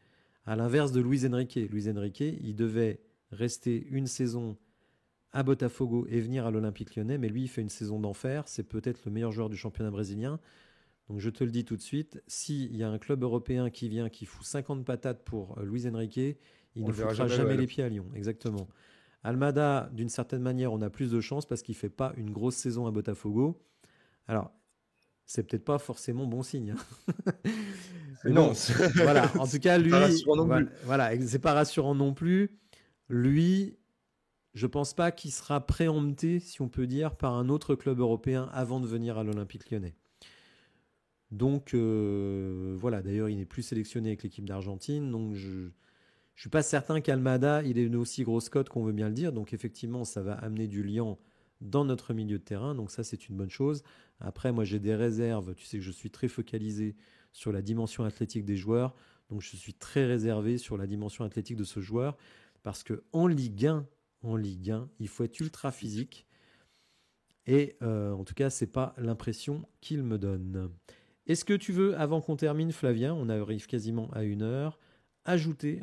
À l'inverse de Luis Enrique. Luis Enrique, il devait rester une saison à Botafogo et venir à l'Olympique Lyonnais, mais lui, il fait une saison d'enfer. C'est peut-être le meilleur joueur du championnat brésilien. Donc, je te le dis tout de suite, s'il y a un club européen qui vient, qui fout 50 patates pour Luis Enrique, il ne foutra jamais les pieds à Lyon. Exactement. Almada, d'une certaine manière, on a plus de chance parce qu'il ne fait pas une grosse saison à Botafogo. Alors, c'est peut-être pas forcément bon signe. Hein. Mais non. Bon, voilà. En tout cas, lui, c'est pas rassurant non plus. Lui, je pense pas qu'il sera préempté, si on peut dire, par un autre club européen avant de venir à l'Olympique Lyonnais. Donc voilà. D'ailleurs, il n'est plus sélectionné avec l'équipe d'Argentine. Donc je suis pas certain qu'Almada, il ait une aussi grosse cote qu'on veut bien le dire. Donc effectivement, ça va amener du liant dans notre milieu de terrain. Donc ça, c'est une bonne chose. Après, moi, j'ai des réserves. Tu sais que je suis très focalisé sur la dimension athlétique des joueurs. Donc je suis très réservé sur la dimension athlétique de ce joueur. Parce qu'en Ligue 1, il faut être ultra physique. Et en tout cas, c'est pas l'impression qu'il me donne. Est-ce que tu veux, avant qu'on termine, Flavien, on arrive quasiment à 1 heure, rajouter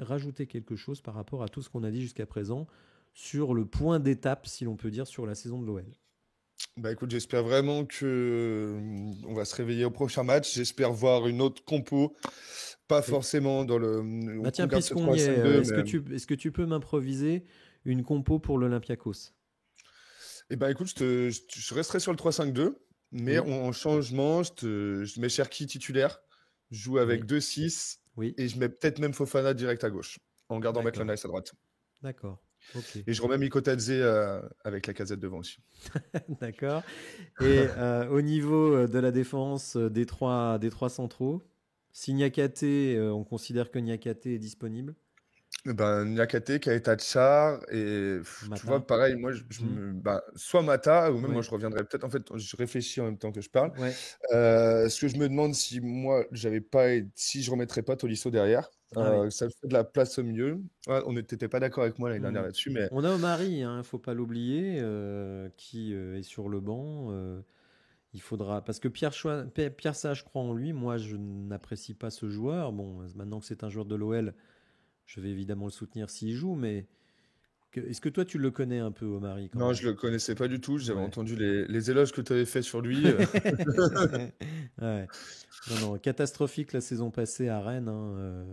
quelque chose par rapport à tout ce qu'on a dit jusqu'à présent sur le point d'étape, si l'on peut dire, sur la saison de l'OL? Bah écoute, j'espère vraiment que on va se réveiller au prochain match. J'espère voir une autre compo, pas forcément dans le. Bah tiens, puisqu'on y est, est-ce que tu peux m'improviser une compo pour l'Olympiakos? Eh ben écoute, je resterai sur le 3-5-2, mais Oui. en changement, je mets Cherki titulaire, je joue avec Oui. 2-6, Oui. et je mets peut-être même Fofana direct à gauche, en gardant D'accord. Maitland Nice à droite. D'accord. Ok. Et je remets Mikotadze avec la casette devant aussi. D'accord. Et au niveau de la défense des trois centraux, si Niakate, on considère que Niakate est disponible. Ben, Niakate, Keita Tchar, et Mata. tu vois, pareil, moi, soit Mata, ou même Ouais. moi, je reviendrai peut-être. En fait, je réfléchis en même temps que je parle. Ouais. Ce que je me demande, si moi, si je remettrais pas Tolisso derrière, Oui. ça fait de la place au milieu. Ouais, on n'était pas d'accord avec moi l'année dernière là-dessus, mais On a Omari, hein, faut pas l'oublier, qui est sur le banc. Il faudra parce que Pierre Sage croit en lui. Moi, je n'apprécie pas ce joueur. Bon, maintenant que c'est un joueur de l'OL, je vais évidemment le soutenir s'il joue, mais est-ce que toi tu le connais un peu, Omari, quand non, même? je le connaissais pas du tout. J'avais Ouais. entendu les éloges que tu avais fait sur lui. Ouais. Non, catastrophique la saison passée à Rennes. Hein,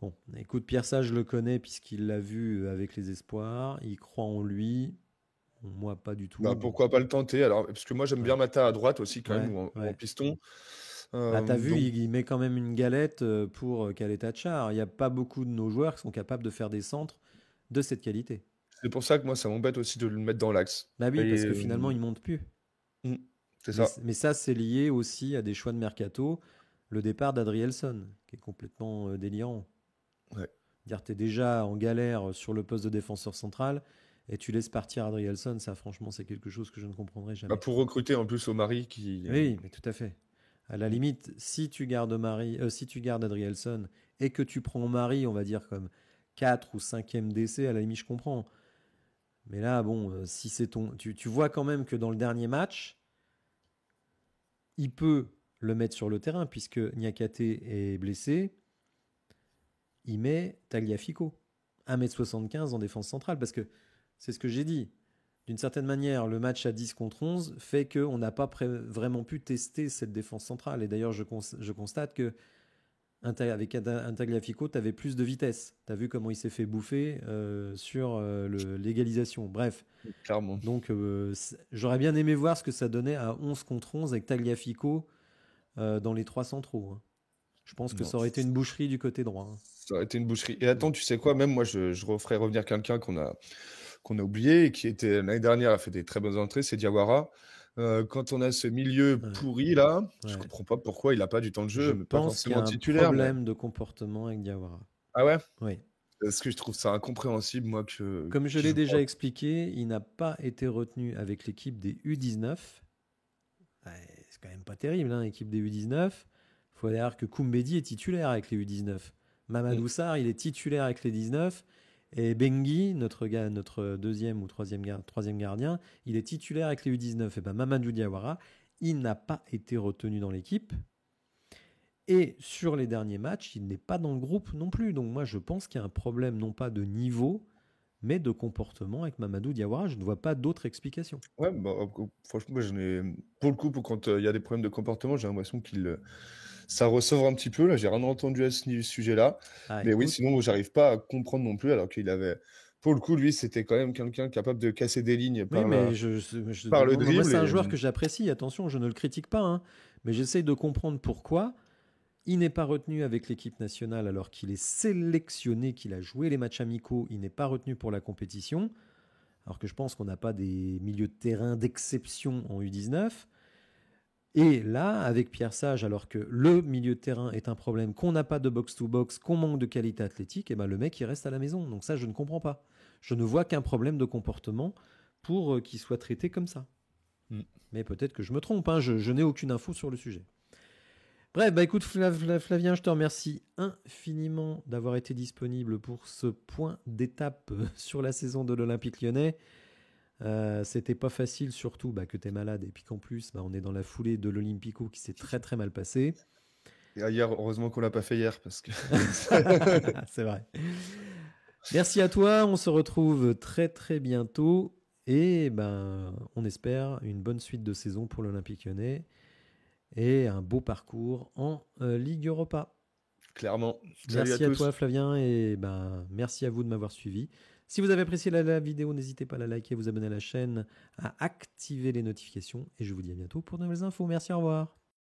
Bon, écoute, Pierre Sage, je le connais puisqu'il l'a vu avec les espoirs. Il croit en lui. Bon, moi, pas du tout. Bah, pourquoi pas le tenter alors, parce que moi j'aime bien Mata à droite aussi quand même, ou en piston. T'as vu, Donc, il met quand même une galette pour Keita Tchar. Il n'y a pas beaucoup de nos joueurs qui sont capables de faire des centres de cette qualité. c'est pour ça que moi ça m'embête aussi de le mettre dans l'axe. Bah oui, parce Et, que finalement, il ne monte plus. c'est ça. Mais ça, c'est lié aussi à des choix de mercato. Le départ d'Adrielson, qui est complètement délirant. Ouais. Dire tu es déjà en galère sur le poste de défenseur central et tu laisses partir Adrielson, ça franchement c'est quelque chose que je ne comprendrai jamais. Bah, pour recruter en plus Omari qui. Oui, mais tout à fait. À la limite, si tu gardes Adrielson et que tu prends Marie, on va dire comme 4 ou 5e décès, à la limite, je comprends. Mais là, bon, si c'est ton. Tu vois quand même que dans le dernier match, il peut le mettre sur le terrain, puisque Niakate est blessé. Il met Tagliafico, 1m75 en défense centrale, parce que c'est ce que j'ai dit. D'une certaine manière, le match à 10 contre 11 fait qu'on n'a pas vraiment pu tester cette défense centrale. Et d'ailleurs, je constate que avec un Tagliafico, tu avais plus de vitesse. Tu as vu comment il s'est fait bouffer sur l'égalisation. Bref. Clairement. Donc, j'aurais bien aimé voir ce que ça donnait à 11 contre 11 avec Tagliafico dans les 3 centraux. Hein. Je pense que ça aurait été une boucherie du côté droit. Hein. Ça aurait été une boucherie. Et attends, tu sais quoi? Même moi, je referais revenir quelqu'un qu'on a oublié et qui était l'année dernière a fait des très bonnes entrées, c'est Diawara. Quand on a ce milieu pourri là, je comprends pas pourquoi il a pas du temps de jeu, je pas pense qu'il y a forcément un problème de comportement avec Diawara. Ah ouais? Oui. Parce que je trouve ça incompréhensible, moi, Comme je l'ai déjà expliqué, il n'a pas été retenu avec l'équipe des U19. Ouais, c'est quand même pas terrible, hein, l'équipe des U19. Il faut dire que Koumbedi est titulaire avec les U19. Mamadou Sarr, il est titulaire avec les 19. Et Bengi, notre deuxième ou troisième gardien, il est titulaire avec les U19. Et ben Mamadou Diawara, il n'a pas été retenu dans l'équipe. Et sur les derniers matchs, il n'est pas dans le groupe non plus. Donc moi, je pense qu'il y a un problème non pas de niveau, mais de comportement avec Mamadou Diawara. Je ne vois pas d'autre explication. Ouais, bah, franchement, moi, pour le coup, quand il y a des problèmes de comportement, j'ai l'impression ça ressort un petit peu. Là, j'ai rien entendu à ce sujet-là. Mais oui, sinon, j'arrive pas à comprendre non plus, alors qu'il avait. Pour le coup, lui, c'était quand même quelqu'un capable de casser des lignes par le dribble. Moi, c'est un joueur que j'apprécie. Attention, je ne le critique pas, hein, mais j'essaye de comprendre pourquoi il n'est pas retenu avec l'équipe nationale alors qu'il est sélectionné, qu'il a joué les matchs amicaux. Il n'est pas retenu pour la compétition, alors que je pense qu'on n'a pas des milieux de terrain d'exception en U19. Et là, avec Pierre Sage, alors que le milieu de terrain est un problème, qu'on n'a pas de box-to-box, qu'on manque de qualité athlétique, et ben le mec, il reste à la maison. Donc ça, je ne comprends pas. Je ne vois qu'un problème de comportement pour qu'il soit traité comme ça. Mais peut-être que je me trompe, hein, je n'ai aucune info sur le sujet. Bref, bah écoute Flavien, je te remercie infiniment d'avoir été disponible pour ce point d'étape sur la saison de l'Olympique Lyonnais. C'était pas facile, surtout que tu es malade et puis qu'en plus on est dans la foulée de l'Olympico qui s'est très très mal passé. Et hier, heureusement qu'on l'a pas fait hier parce que c'est vrai. Merci à toi, on se retrouve très très bientôt et on espère une bonne suite de saison pour l'Olympique Lyonnais et un beau parcours en Ligue Europa. Clairement. Merci à toi Flavien et merci à vous de m'avoir suivi. Si vous avez apprécié la vidéo, n'hésitez pas à la liker, à vous abonner à la chaîne, à activer les notifications. Et je vous dis à bientôt pour de nouvelles infos. Merci, au revoir.